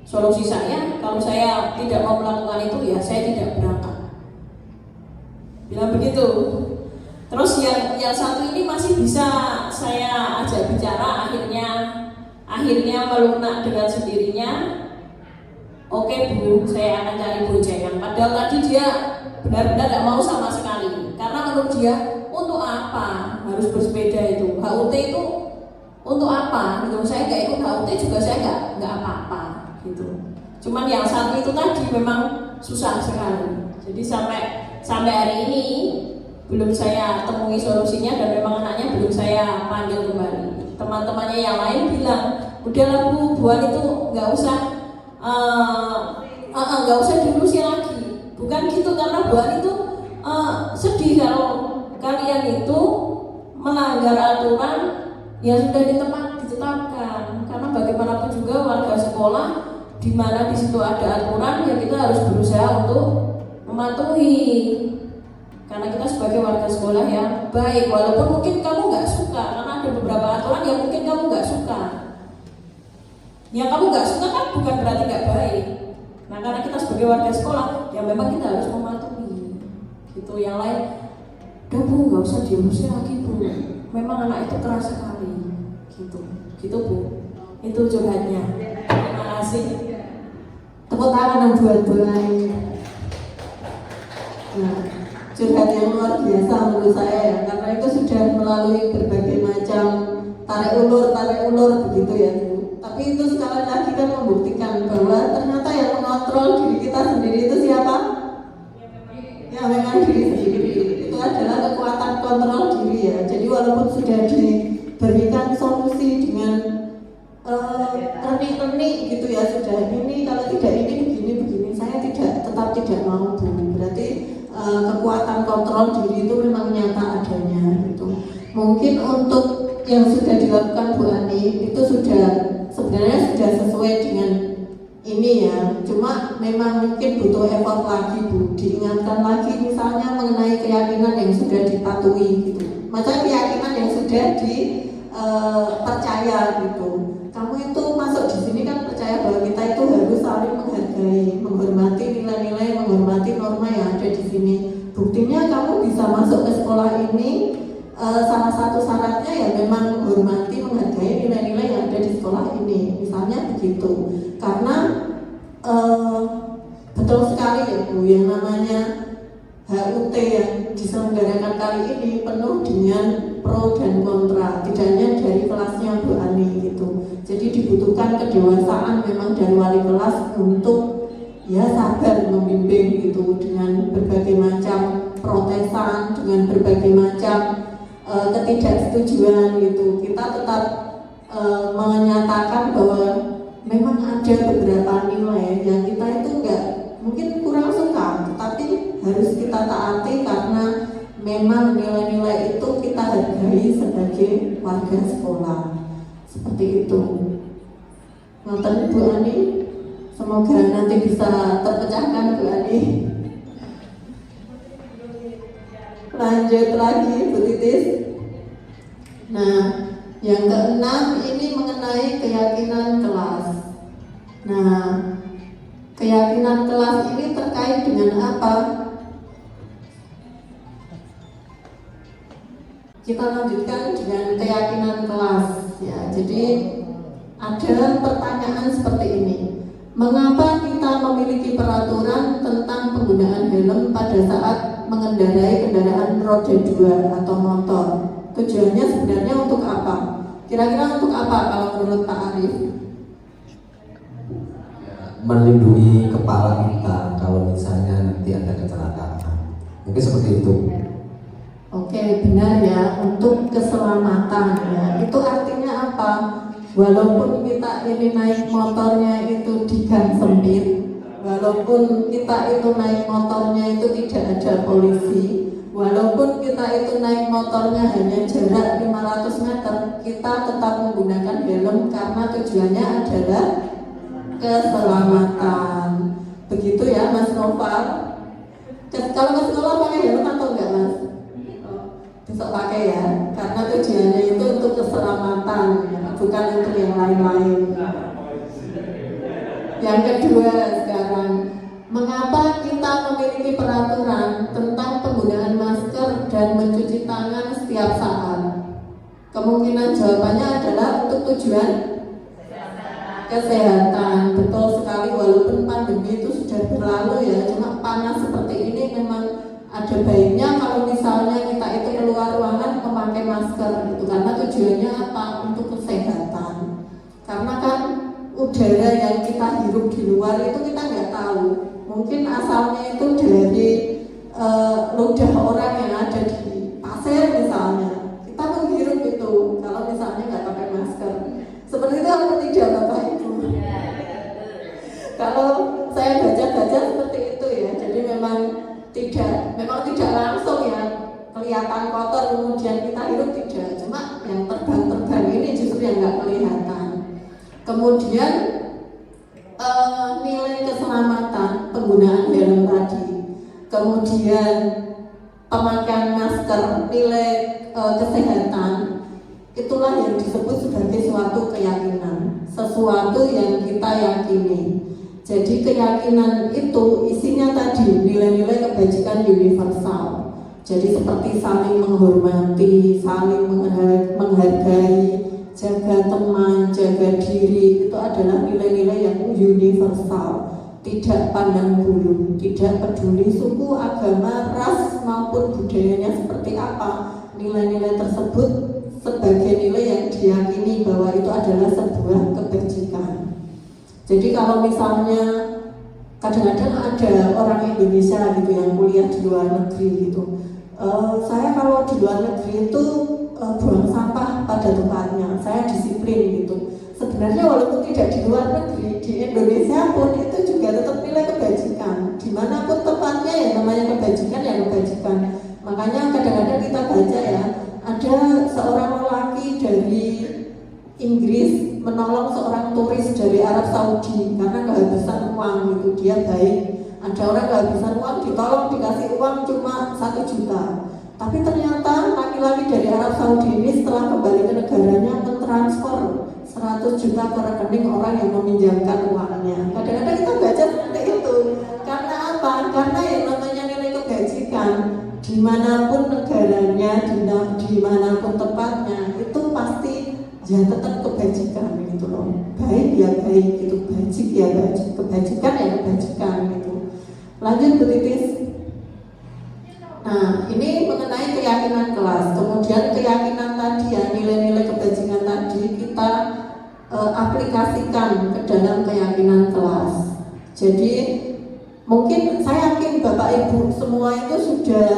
Solusi saya kalau saya tidak mau melakukan itu ya saya tidak berangkat. Bilang begitu. Terus yang satu ini masih bisa saya ajak bicara, akhirnya melunak dengan sendirinya. Oke Bu, saya akan cari bojengan. Padahal tadi dia benar-benar tidak mau sama sekali. Karena menurut dia untuk apa harus bersepeda itu? HUT itu untuk apa? Gitu. Saya nggak ikut HUT juga saya nggak apa-apa gitu. Cuman yang satu itu tadi memang susah sekali. Jadi sampai hari ini belum saya temui solusinya dan memang anaknya belum saya panggil kembali. Teman-temannya yang lain bilang, udahlah Bu, buat itu nggak usah diurusi lagi. Bukan gitu, karena buat itu sedih kalau kalian itu melanggar aturan yang sudah ditetapkan. Karena bagaimanapun juga warga sekolah di mana di situ ada aturan ya kita harus berusaha untuk mematuhi. Karena kita sebagai warga sekolah yang baik, walaupun mungkin kamu nggak suka, karena ada beberapa aturan yang mungkin kamu nggak suka. Yang kamu nggak suka kan bukan berarti nggak baik. Nah karena kita sebagai warga sekolah, ya memang kita harus mematuhi. Gitu. Yang lain, udah Bu, nggak usah diurusin lagi Bu. Memang anak itu keras sekali. Gitu Bu. Itu curhatnya. Terima kasih. Tepuk tangan buat Bu Ani. Nah, curhat yang luar biasa menurut saya ya, karena itu sudah melalui berbagai macam tarik ulur begitu ya Bu. Tapi itu sekali lagi kan membuktikan bahwa ternyata yang mengontrol diri kita sendiri itu siapa? Ya memang diri sendiri. Itu adalah kekuatan kontrol diri ya. Jadi walaupun sudah diberikan solusi dengan renik-renik gitu ya, sudah ini kalau tidak ini begini, saya tetap tidak mau Bu. Berarti kekuatan kontrol diri itu memang nyata adanya gitu. Mungkin untuk yang sudah dilakukan Bu Ani itu sebenarnya sudah sesuai dengan ini ya, cuma memang mungkin butuh effort lagi Bu, diingatkan lagi misalnya mengenai keyakinan yang sudah dipatuhi gitu, macam keyakinan yang sudah dipercaya gitu. Kamu itu masuk di sini kan percaya bahwa kita itu harus saling menghargai, menghormati nilai-nilai, menghormati norma yang ada di sini. Buktinya kamu bisa masuk ke sekolah ini, salah satu syaratnya ya memang menghormati, menghargai nilai-nilai yang ada di sekolah ini. Misalnya begitu. Karena betul sekali ya Bu, yang namanya HUT yang diselenggarakan kali ini penuh dengan pro dan kontra, tidak hanya dari kelasnya Bu Ani gitu. Jadi dibutuhkan kedewasaan memang dari wali kelas untuk ya sabar membimbing gitu, dengan berbagai macam protesan, dengan berbagai macam ketidaksetujuan gitu. Kita tetap menyatakan bahwa memang ada beberapa nilai yang kita itu enggak mungkin kurang suka, tetapi harus kita taati karena memang nilai-nilai itu kita hargai sebagai warga sekolah. Seperti itu. Ngoten Bu Ani, semoga nanti bisa terpecahkan Bu Ani. Lanjut lagi Bu Titis. Nah, yang keenam ini mengenai keyakinan kelas. Nah, keyakinan kelas ini terkait dengan apa? Kita lanjutkan dengan keyakinan kelas ya. Jadi ada pertanyaan seperti ini. Mengapa kita memiliki peraturan tentang penggunaan helm pada saat mengendarai kendaraan roda 2 atau motor? Tujuannya sebenarnya untuk apa? Kira-kira untuk apa kalau menurut Pak Arif? Melindungi kepala kita kalau misalnya nanti ada kecelakaan. Mungkin seperti itu. Oke, benar ya, untuk keselamatan ya. Itu artinya apa? Walaupun kita ini naik motornya itu di gang sempit, walaupun kita itu naik motornya itu tidak ada polisi, walaupun kita itu naik motornya hanya jarak 500 meter, kita tetap menggunakan helm karena tujuannya adalah keselamatan. Begitu ya Mas Noval. Kalau ke sekolah pakai helm atau enggak Mas? Besok pakai ya, karena tujuannya itu untuk keselamatan, bukan untuk yang lain-lain. Yang kedua sekarang, mengapa kita memiliki peraturan tentang penggunaan masker dan mencuci tangan setiap saat? Kemungkinan jawabannya adalah untuk tujuan kesehatan. Betul sekali, walaupun pandemi itu sudah berlalu ya, cuma panas seperti ini memang ada baiknya kalau misalnya kita itu keluar ruangan memakai masker gitu, karena tujuannya apa? Untuk kesehatan. Karena kan udara yang kita hirup di luar itu kita nggak tahu, mungkin asalnya itu dari ludah orang yang ada di pasir misalnya, kita menghirup itu kalau misalnya nggak pakai masker. Seperti itu atau tidak Bapak Ibu? Kalau saya baca-baca seperti itu ya, jadi memang tidak langsung ya kelihatan kotor kemudian kita hirup, tidak, cuma yang terbang-terbang ini justru yang nggak kelihatan. Kemudian nilai keselamatan penggunaan helm tadi, kemudian pemakaian masker, nilai kesehatan, itulah yang disebut sebagai suatu keyakinan, sesuatu yang kita yakini. Jadi keyakinan itu isinya tadi nilai-nilai kebajikan universal. Jadi seperti saling menghormati, saling menghargai, jaga teman, jaga diri, itu adalah nilai-nilai yang universal. Tidak pandang bulu, tidak peduli suku, agama, ras maupun budayanya seperti apa. Nilai-nilai tersebut sebagai nilai yang diyakini bahwa itu adalah sebuah kebajikan. Jadi kalau misalnya kadang-kadang ada orang Indonesia gitu yang kuliah di luar negeri gitu, saya kalau di luar negeri itu buang sampah pada tempatnya, saya disiplin gitu. Sebenarnya walaupun tidak di luar negeri, di Indonesia pun itu juga tetap nilai kebajikan. Dimanapun tempatnya ya namanya kebajikan ya kebajikan. Makanya kadang-kadang kita baca ya, ada seorang lelaki dari Inggris menolong seorang turis dari Arab Saudi karena kehabisan uang gitu, dia baik. Ada orang kehabisan uang, ditolong, dikasih uang cuma 1 juta. Tapi ternyata laki-laki dari Arab Saudi ini setelah kembali ke negaranya mentransfer 100 juta ke rekening orang yang meminjamkan uangnya. Kadang-kadang kita baca seperti itu. Karena apa? Karena yang namanya nilai kebajikan, dimanapun negaranya, dimanapun tempatnya, itu pasti ya tetap kebajikan gitu loh. Baik ya baik gitu, bajik ya bajik, kebajikan ya kebajikan gitu. Lanjut Bu Titis. Nah, ini mengenai keyakinan kelas. Kemudian keyakinan tadi ya, nilai-nilai kebajikan tadi kita aplikasikan ke dalam keyakinan kelas. Jadi mungkin saya yakin Bapak Ibu semua itu sudah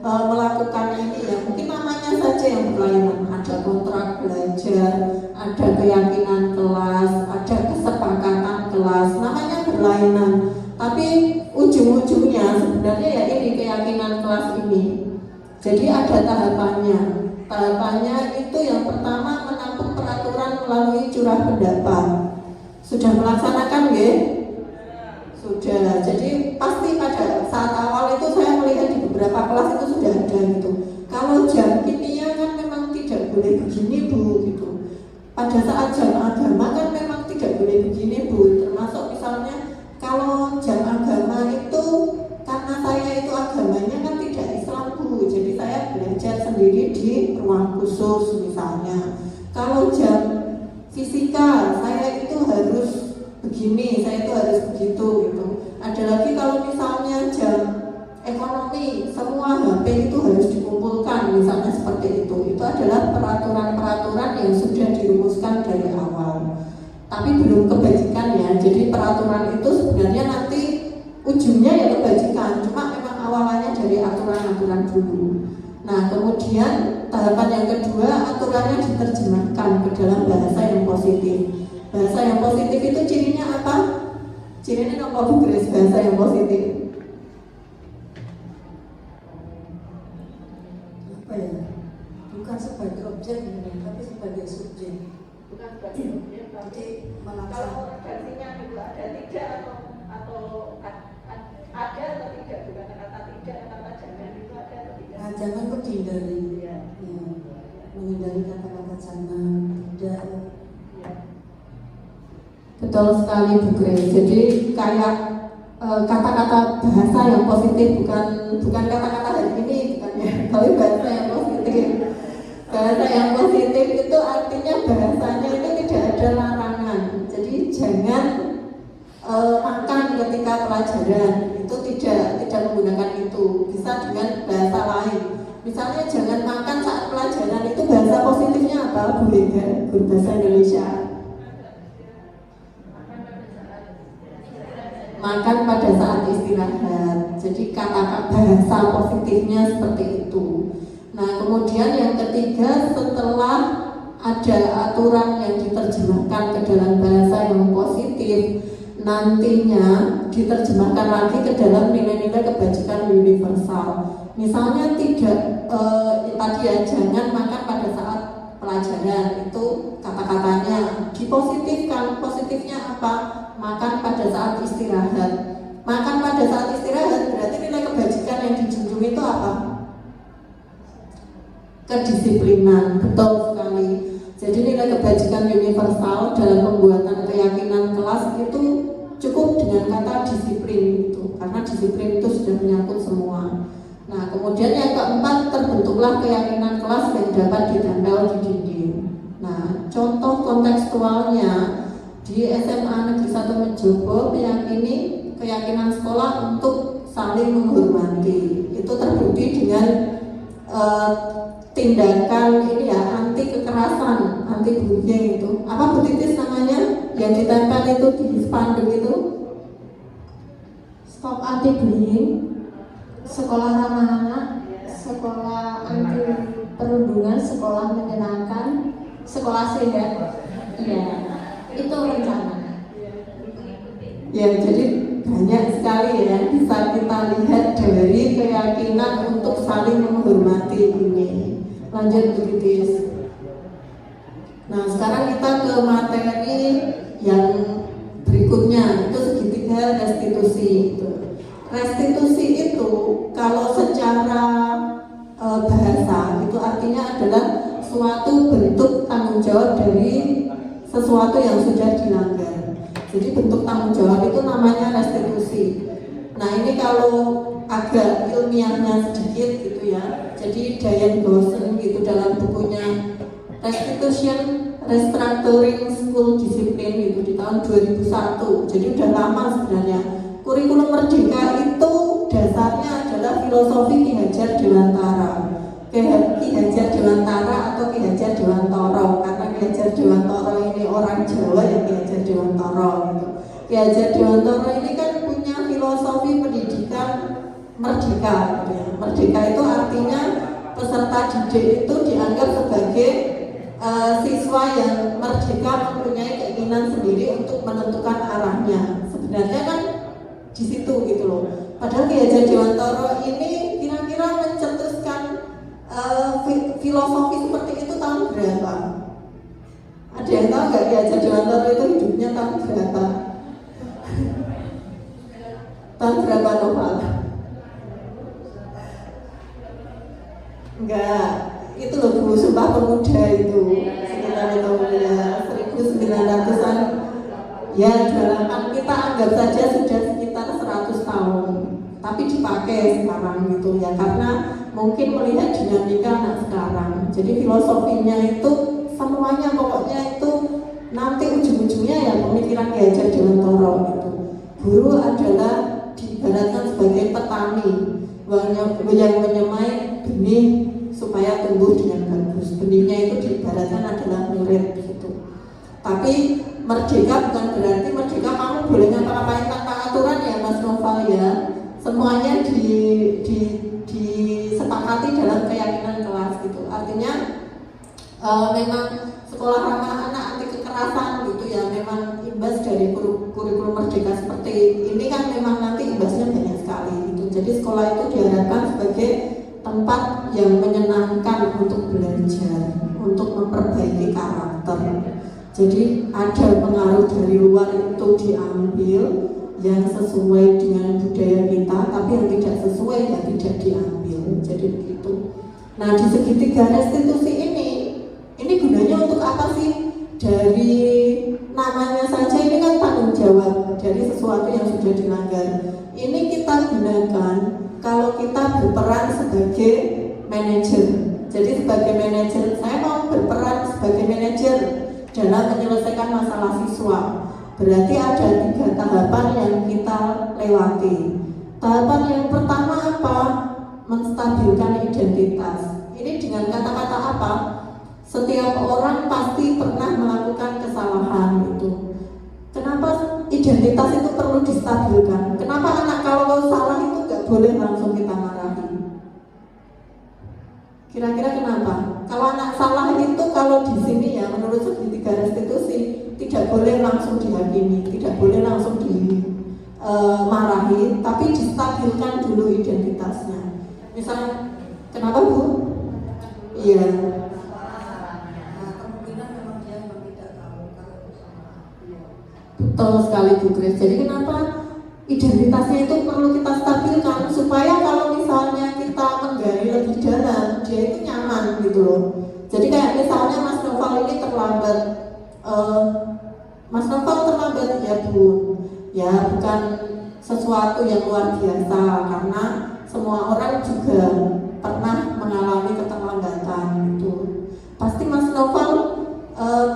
melakukan ini ya. Mungkin namanya saja yang berlainan. Ada kontrak belajar, ada keyakinan kelas, ada kesepakatan kelas. Namanya berlainan. Tapi ujung-ujungnya sebenarnya ya ini keyakinan kelas ini. Jadi ada tahapannya. Tahapannya itu yang pertama menampung peraturan melalui curah pendapat. Sudah melaksanakan ya? Sudah. Jadi pasti pada saat awal itu saya melihat di beberapa kelas itu sudah ada gitu. Kalau jam kimia kan memang tidak boleh begini Bu gitu. Pada saat jam agama kan memang tidak boleh begini Bu. Termasuk misalnya kalau jam agama itu karena saya itu agamanya kan tidak Islam Bu, jadi saya belajar sendiri di ruang khusus misalnya. Kalau jam fisika saya itu harus begini, saya itu harus begitu gitu. Ada lagi kalau misalnya jam ekonomi, semua HP itu harus dikumpulkan misalnya seperti itu. Itu adalah peraturan-peraturan yang sudah dirumuskan dari awal. Tapi belum kebajikan ya. Jadi peraturan itu sebenarnya nanti ujungnya ya kebajikan. Cuma memang awalannya dari aturan-aturan dulu. Nah, kemudian tahapan yang kedua, aturannya diterjemahkan ke dalam bahasa yang positif. Bahasa yang positif itu cirinya apa? Cirinya apa Bu Grace, bahasa yang positif? Apa ya? Bukan sebagai objek ini, tapi sebagai subjek. Bukan sebagai objek, tapi kalau redaksinya itu ada tidak atau ada atau tidak, bukan kata tidak, kata jangan itu ada atau tidak. Nah, jangan kok dihindari, ya. Menghindari kata-kata jangan, tidak. Ya. Betul sekali Bu Grace. Jadi kayak kata-kata bahasa yang positif, bukan kata-kata hari ini, bukan ya, tapi bahasa yang positif. Bahasa yang positif itu artinya bahasanya itu tidak ada larangan. Jadi jangan makan ketika pelajaran itu tidak menggunakan itu, bisa dengan bahasa lain. Misalnya jangan makan saat pelajaran, itu bahasa positifnya apa Bu Rega, guru bahasa Indonesia? Makan pada saat istirahat. Jadi kata-kata bahasa positifnya seperti itu. Nah, kemudian yang ketiga, setelah ada aturan yang diterjemahkan ke dalam bahasa yang positif, nantinya diterjemahkan lagi ke dalam nilai-nilai kebajikan universal. Misalnya tadi ya, jangan makan pada saat pelajaran, itu kata-katanya dipositifkan. Positifnya apa? Makan pada saat istirahat. Makan pada saat istirahat berarti nilai kebajikan yang dijunjung itu apa? Kedisiplinan. Betul sekali. Jadi nilai kebajikan universal dalam pembuatan keyakinan kelas itu cukup dengan kata disiplin itu, karena disiplin itu sudah menyangkut semua. Nah, kemudian yang keempat, terbentuklah keyakinan kelas yang dapat ditempel di dinding. Nah, contoh kontekstualnya di SMA Negeri 1 Mejobo meyakini keyakinan sekolah untuk saling menghormati. Itu terbukti dengan tindakan ini ya, anti kekerasan, anti bullying itu. Apa Bu Titis namanya? Yang ditempel itu di spanduk itu? Stop anti bullying, sekolah ramah anak, sekolah anti perundungan, sekolah menyenangkan, sekolah sehat. Iya, itu rencana. Ya, jadi banyak sekali ya bisa kita lihat dari keyakinan untuk saling menghormati ini. Lanjut Bu Titis. Nah, sekarang kita ke materi yang berikutnya, itu segitiga restitusi. Restitusi itu kalau secara bahasa itu artinya adalah suatu bentuk tanggung jawab dari sesuatu yang sudah dilanggar. Jadi bentuk tanggung jawab itu namanya restitusi. Nah, ini kalau agak ilmiahnya sedikit gitu ya. Jadi Diane Bowson gitu dalam bukunya Restitution Restructuring School Discipline itu di tahun 2001. Jadi udah lama sebenarnya. Kurikulum Merdeka itu dasarnya adalah filosofi Ki Hajar Dewantara. Ki Hajar Dewantara atau Ki Hajar Dewantoro, karena Ki Hajar Dewantoro ini orang Jawa ya, Ki Hajar Dewantoro gitu. Ki Hajar Dewantoro ini kan punya filosofi pendidikan merdeka gitu ya. Merdeka itu artinya peserta didik itu dianggap sebagai siswa yang merdeka, mempunyai keinginan sendiri untuk menentukan arahnya. Sebenarnya kan di situ gitu loh. Padahal Ki Hajar Dewantoro ini kira-kira mencetuskan filosofi seperti itu tahun berapa? Ada yang tahu nggak Ki Hajar Dewantoro itu hidupnya tahun berapa? Tahun berapa Noval? Enggak, itu loh Bu, Sumpah Pemuda itu sekitar itu ya 1900-an. Ya, 28 kita anggap saja sudah sekitar 100 tahun. Tapi dipakai sekarang gitu ya, karena mungkin melihat dinamika anak sekarang. Jadi filosofinya itu semuanya pokoknya itu nanti ujung-ujungnya ya pemikiran Ki Hajar Dewantoro gitu. Guru adalah diibaratkan sebagai petani yang menyemai benih supaya tumbuh dengan bagus. Benihnya itu diibaratkan adalah murid gitu. Tapi merdeka bukan berarti merdeka kamu boleh ngapa-ngapain tanpa aturan ya Mas Noval ya. Semuanya disepakati dalam keyakinan kelas. memang sekolah ramah anak anti kekerasan gitu ya, memang imbas dari kurikulum merdeka seperti ini kan memang nanti imbasnya banyak sekali gitu. Jadi sekolah itu diharapkan sebagai tempat yang menyenangkan untuk belajar, untuk memperbaiki karakter. Jadi ada pengaruh dari luar itu diambil yang sesuai dengan budaya kita, tapi yang tidak sesuai ya tidak diambil. Jadi begitu. Nah, di segitiga restitusi ini gunanya untuk apa sih? Dari namanya saja ini kan tanggung jawab dari sesuatu yang sudah dilanggar. Ini kita gunakan kalau kita berperan sebagai manajer. Jadi sebagai manajer, saya mau berperan sebagai manajer dalam menyelesaikan masalah siswa. Berarti ada 3 tahapan yang kita lewati. Tahapan yang pertama apa? Menstabilkan identitas. Ini dengan kata-kata apa? Setiap orang pasti pernah melakukan kesalahan itu. Kenapa identitas itu perlu distabilkan? Kenapa anak kalau salah itu nggak boleh langsung kita marahi? Kira-kira kenapa? Kalau anak salah itu kalau di sini ya menurut segitiga restitusi tidak boleh langsung dihakimi, tidak boleh langsung dimarahi, tapi distabilkan dulu identitasnya. Misalnya, kenapa Bu? Iya. Betul sekali Bu Grace. Jadi kenapa identitasnya itu perlu kita stabilkan supaya kalau misalnya kita menggali lebih dalam, dia itu nyaman gitu loh. Jadi kayak misalnya Mas Noval ini terlambat, Mas Noval terlambat ya Bu, ya bukan sesuatu yang luar biasa karena semua orang juga pernah mengalami keterlambatan itu. Pasti Mas Noval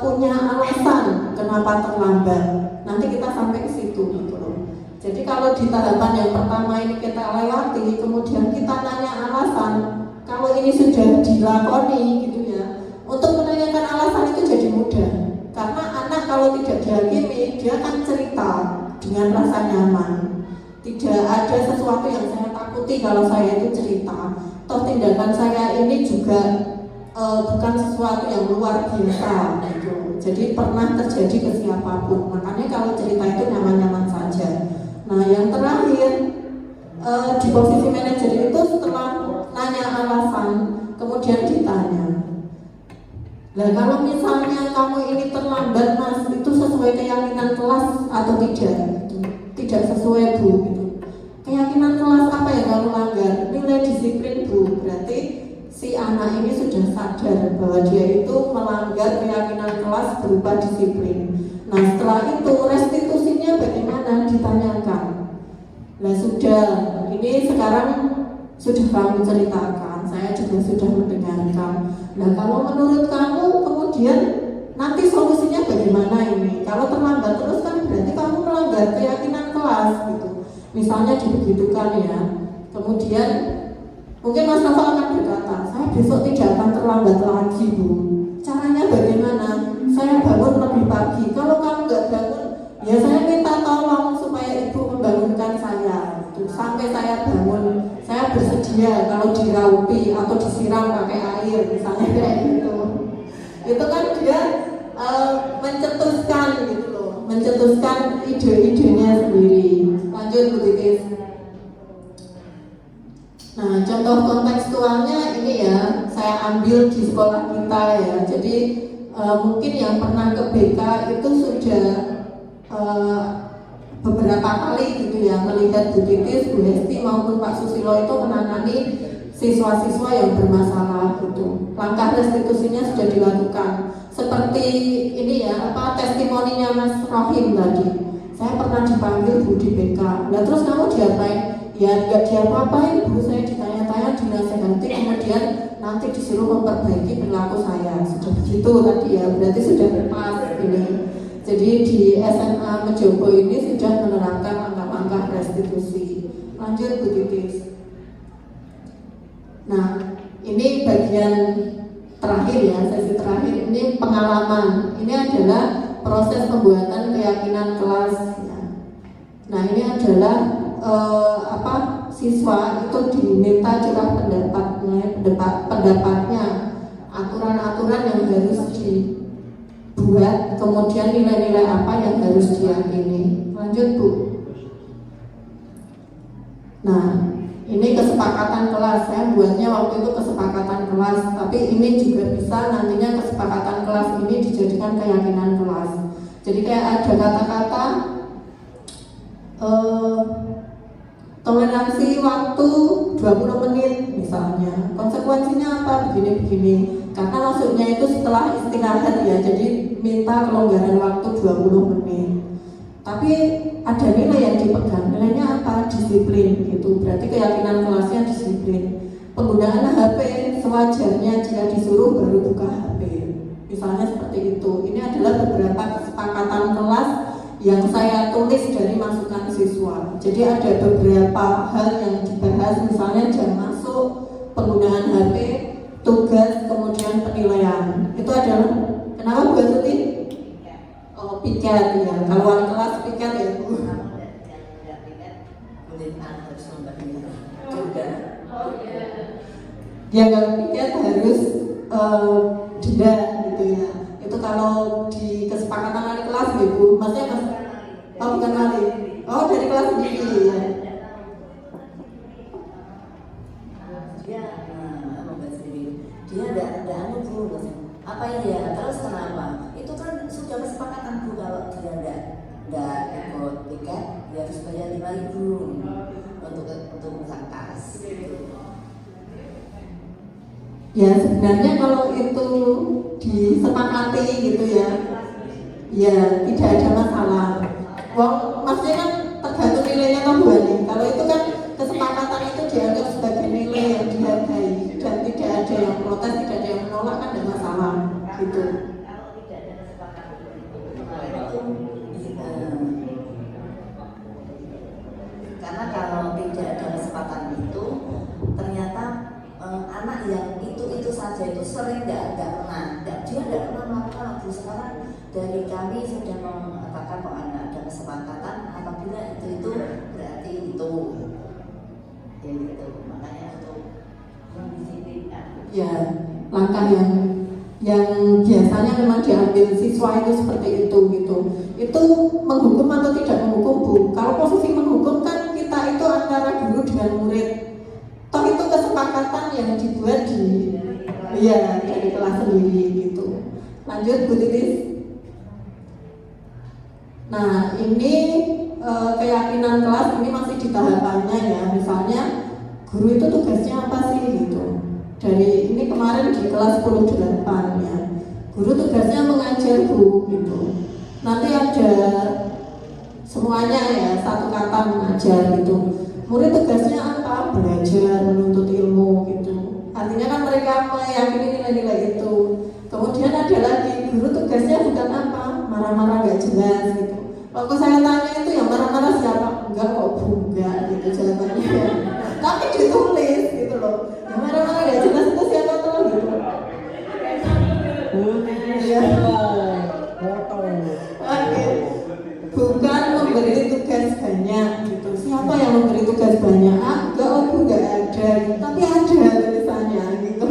punya alasan kenapa terlambat. Nanti kita sampai ke situ gitu loh. Jadi kalau di tahapan yang pertama ini kita lewati, kemudian kita nanya alasan. Kalau ini sudah dilakoni gitu ya, untuk menanyakan alasan itu jadi mudah. Karena anak kalau tidak dihakimi, dia akan cerita dengan rasa nyaman. Tidak ada sesuatu yang saya takuti kalau saya itu cerita. Toh tindakan saya ini juga bukan sesuatu yang luar biasa gitu. Jadi pernah terjadi ke siapapun. Makanya kalau cerita itu nyaman-nyaman saja. Nah yang terakhir di posisi manajer itu setelah nanya alasan kemudian ditanya, nah kalau misalnya kamu ini terlambat Mas, itu sesuai keyakinan kelas atau tidak? Tidak sesuai Bu gitu. Keyakinan kelas apa yang kamu langgar? Nilai disiplin Bu. Berarti si anak ini sudah sadar bahwa dia itu melanggar keyakinan kelas berupa disiplin. Nah setelah itu restitusinya bagaimana ditanyakan. Nah sudah, ini sekarang sudah kamu ceritakan, saya juga sudah mendengarkan. Nah kalau menurut kamu kemudian nanti solusinya bagaimana ini? Kalau terlambat terus kan berarti kamu melanggar keyakinan kelas gitu. Misalnya dibegitukan ya. Kemudian mungkin Mas Novel akan berkata, saya besok tidak akan terlambat lagi Bu. Caranya bagaimana? Saya bangun lebih pagi. Kalau kamu nggak bangun, ya saya minta tolong supaya ibu membangunkan saya. Gitu. Sampai saya bangun, saya bersedia kalau diraupi atau disiram pakai air, misalnya kayak gitu. Itu kan dia mencetuskan gitu loh, mencetuskan ide-idenya sendiri. Lanjut Bu Titis. Nah, contoh kontekstualnya ini ya, saya ambil di sekolah kita ya. Jadi mungkin yang pernah ke BK itu sudah beberapa kali gitu ya melihat Bu Titis, Bu Hesti maupun Pak Susilo itu menangani siswa-siswa yang bermasalah gitu. Langkah restitusinya sudah dilakukan. Seperti ini ya, testimoninya Mas Rohim tadi. Saya pernah dipanggil Bu di BK. Nah terus kamu diapain? Ya nggak diapa-apain Bu, saya ditanya-tanya, dinasehati, kemudian nanti disuruh memperbaiki perilaku saya. Sudah begitu tadi ya, berarti sudah pas ini. Jadi di SMA Mejobo ini sudah menerapkan langkah-langkah restitusi. Lanjut Bu Titis. Nah ini bagian terakhir ya, sesi terakhir ini pengalaman. Ini adalah proses pembuatan keyakinan kelas ya. Nah ini adalah siswa itu diminta curah pendapatnya aturan-aturan yang harus dibuat, kemudian nilai-nilai apa yang harus diyakini. Lanjut Bu. Nah, ini kesepakatan kelas, saya buatnya waktu itu kesepakatan kelas, tapi ini juga bisa nantinya kesepakatan kelas ini dijadikan keyakinan kelas. Jadi kayak ada kata-kata toleransi waktu 20 menit misalnya. Konsekuensinya apa? Begini-begini. Karena maksudnya itu setelah istirahat ya, jadi minta kelonggaran waktu 20 menit. Tapi ada nilai yang dipegang, nilainya apa? Disiplin gitu. Berarti keyakinan kelasnya disiplin. Penggunaan HP sewajarnya jika disuruh baru buka HP. Misalnya seperti itu. Ini adalah beberapa kesepakatan kelas yang saya tulis dari masukan siswa. Jadi ada beberapa hal yang dibahas, misalnya jam masuk, penggunaan HP, tugas, kemudian penilaian. Itu adalah kenapa Bu Tuti? Oh, piket ya. Kalau wali kelas piket ya Bu. Dia kalau piket harus denda gitu ya. Itu kalau di kesepakatan wali kelas Bu. Maksudnya Mas? Oh bukan wali. Oh dari kelas sendiri ya. Dia ada anu dulu, apa ya? Terus kenapa? Itu kan sudah kesepakatan Bu, kalau dia tidak ikut tiket, dia harus bayar 5.000 untuk musangkas. Ya sebenarnya kalau itu disepakati gitu ya, ya tidak ada masalah. Wong maksudnya kan tergantung nilainya kan Bu Ani. Kalau itu kan kesepakatan itu dianggap sebagai nilai yang dihargai dan tidak ada yang protes, tidak ada yang menolak, kan ada masalah gitu. Karena kalau tidak ada kesempatan itu, ternyata anak yang itu saja itu sering dia nggak pernah melakukan. Sekarang dari kami sudah mengatakan bahwa ada kesepakatan, apabila itu berarti itu ya gitu. Makanya untuk mendisiplinkan. Ya langkah yang biasanya memang diambil siswa itu seperti itu gitu. Itu menghukum atau tidak menghukum Bu? Kalau posisi menghukum kan kita itu antara guru dengan murid. Toh itu kesepakatan yang dibuat dari kelas sendiri gitu. Lanjut Bu Titis. Nah ini keyakinan kelas ini masih di tahapannya ya. Misalnya guru itu tugasnya apa sih gitu. Dari ini kemarin di kelas 10-8 ya. Guru tugasnya mengajar Bu gitu. Nanti ada semuanya ya, satu kata mengajar gitu. Murid tugasnya apa? Belajar, menuntut ilmu gitu. Artinya kan mereka meyakini nilai-nilai itu. Kemudian ada lagi, guru tugasnya bukan apa? Marah-marah gak jelas gitu. Waktu saya tanya itu yang marah-marah siapa? Enggak kok Bu, enggak gitu jawabannya. Tapi ditulis gitu loh. Yang marah-marah gak jelas itu siapa tuh gitu. Iya. Oke. Bukan memberi tugas banyak gitu. Siapa yang memberi tugas banyak? Enggak, Bu, enggak ada. Tapi ada tulisannya gitu.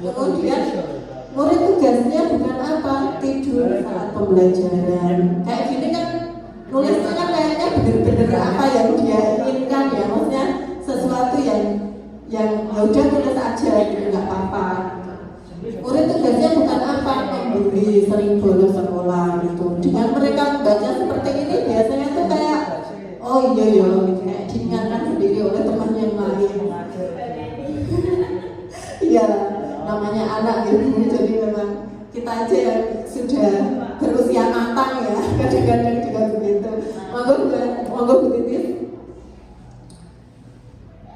Kemudian murid tugasnya bukan apa? Tidur saat pembelajaran. Kayak gini kan nulisnya kan kayaknya bener-bener apa yang dia inginkan ya. Maksudnya sesuatu yang ya udah tulis aja gitu, nggak apa-apa. Murid tugasnya bukan apa? Membuli, sering bolos sekolah gitu. Dengan mereka membaca seperti ini biasanya tuh kayak oh iya ya gitu, kayak diingatkan sendiri oleh teman yang lain. Iya, namanya anak gitu. Jadi memang kita aja yang sudah berusia matang ya, kadang-kadang juga begitu. Monggo Bu Titis.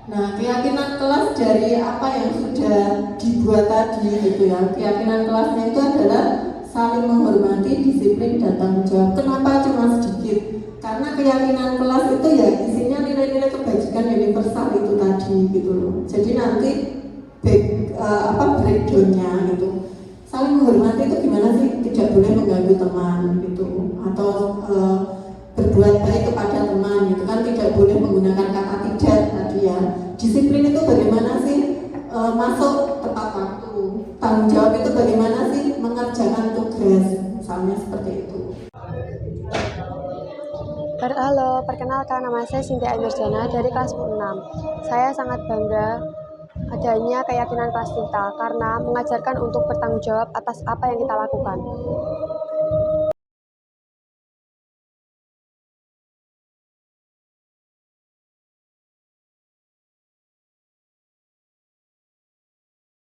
Nah, keyakinan kelas dari apa yang sudah dibuat tadi gitu ya. Keyakinan kelasnya itu adalah saling menghormati, disiplin, dan tanggung jawab. Kenapa cuma sedikit? Karena keyakinan kelas itu ya isinya nilai-nilai kebajikan universal itu tadi gitu loh. Jadi nanti breakdownnya gitu. Saling menghormati itu gimana sih? Tidak boleh mengganggu teman gitu, atau berbuat baik kepada teman gitu kan, tidak boleh menggunakan kata tidak tadi ya. Disiplin itu bagaimana sih? Masuk tepat waktu. Tanggung jawab itu Halo, perkenalkan nama saya Cynthia Emerjana dari kelas 6. Saya sangat bangga adanya keyakinan kelas kita karena mengajarkan untuk bertanggung jawab atas apa yang kita lakukan.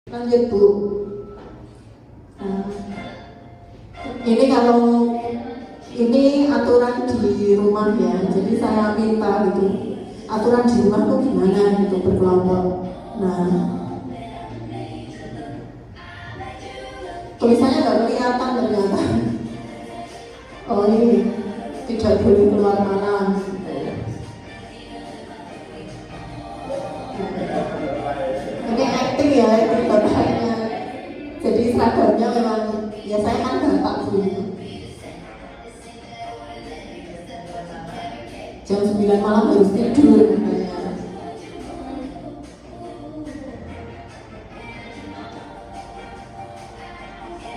Lanjut Bu. Nah, ini kalau ini aturan di rumah ya, jadi saya minta gitu aturan di rumah tuh gimana gitu berkelompok. Nah, tulisannya nggak kelihatan ternyata. Oh ini tidak boleh keluar malam. Ini acting ya, acting bapaknya. Jadi seragamnya memang ya saya kan bapak Bu. Jam 9 malam harus tidur.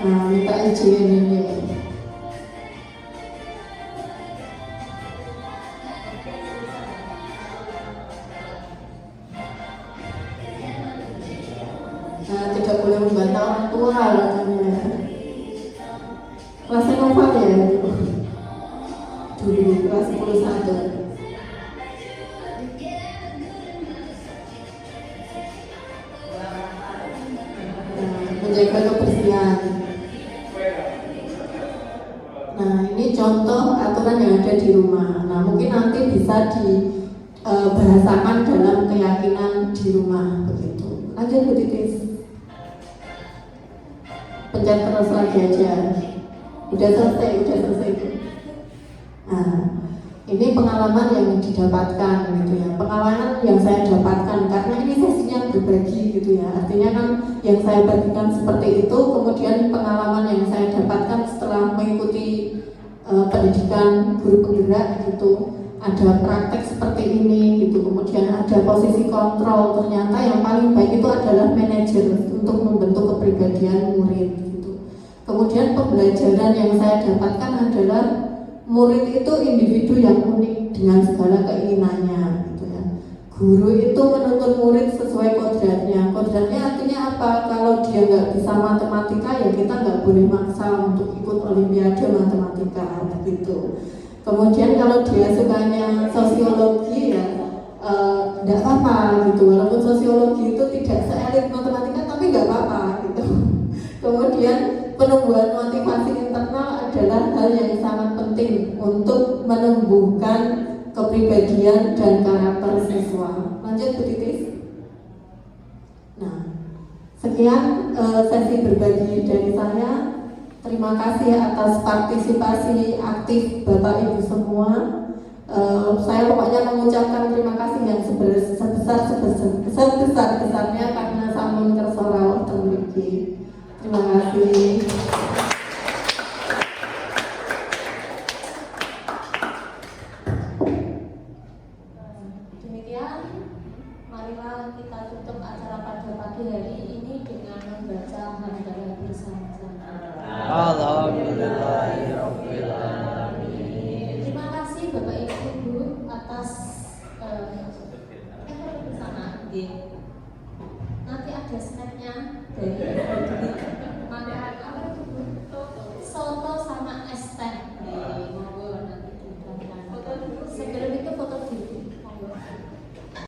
Nah, minta izin ini. Nah, tidak boleh membantah orang tua katanya. Kelasnya Nova ya itu. Dulu kelas 11. Menjaga kebersihan. Nah, ini contoh aturan yang ada di rumah. Nah, mungkin nanti bisa dibahasakan dalam keyakinan di rumah begitu. Lanjut Bu Titis. Pencet terus lagi aja. Udah selesai itu. Nah, ini pengalaman yang didapatkan gitu ya. Pengalaman yang saya dapatkan karena ini sesinya berbagi gitu ya. Artinya kan yang saya bagikan seperti itu, kemudian pengalaman yang saya dapatkan setelah mengikuti pendidikan guru penggerak gitu. Ada praktek seperti ini gitu, kemudian ada posisi kontrol. Ternyata yang paling baik itu adalah manajer untuk membentuk kepribadian murid gitu. Kemudian pembelajaran yang saya dapatkan adalah murid itu individu yang unik dengan segala keinginannya gitu ya. Guru itu menuntun murid sesuai kodratnya. Kodratnya artinya apa? Kalau dia nggak bisa matematika ya kita nggak boleh maksa untuk ikut olimpiade matematika begitu. Kemudian kalau dia sukanya sosiologi ya nggak apa-apa gitu. Walaupun sosiologi itu tidak seelit matematika tapi nggak apa-apa gitu. Kemudian penumbuhan motivasi internal adalah hal yang sangat penting untuk menumbuhkan kepribadian dan karakter siswa. Lanjut Bu Titis. Nah, sekian sesi berbagi dari saya. Terima kasih atas partisipasi aktif Bapak Ibu semua. Saya pokoknya mengucapkan terima kasih yang sebesar-besarnya karena sampun kersa rawuh teng mriki. Terima kasih. Demikian, marilah kita tutup acara pada pagi hari ini dengan membaca hamdalah bersama-sama. Alhamdulillahirabbil alamin. Terima kasih Bapak Ibu Guru atas bersama.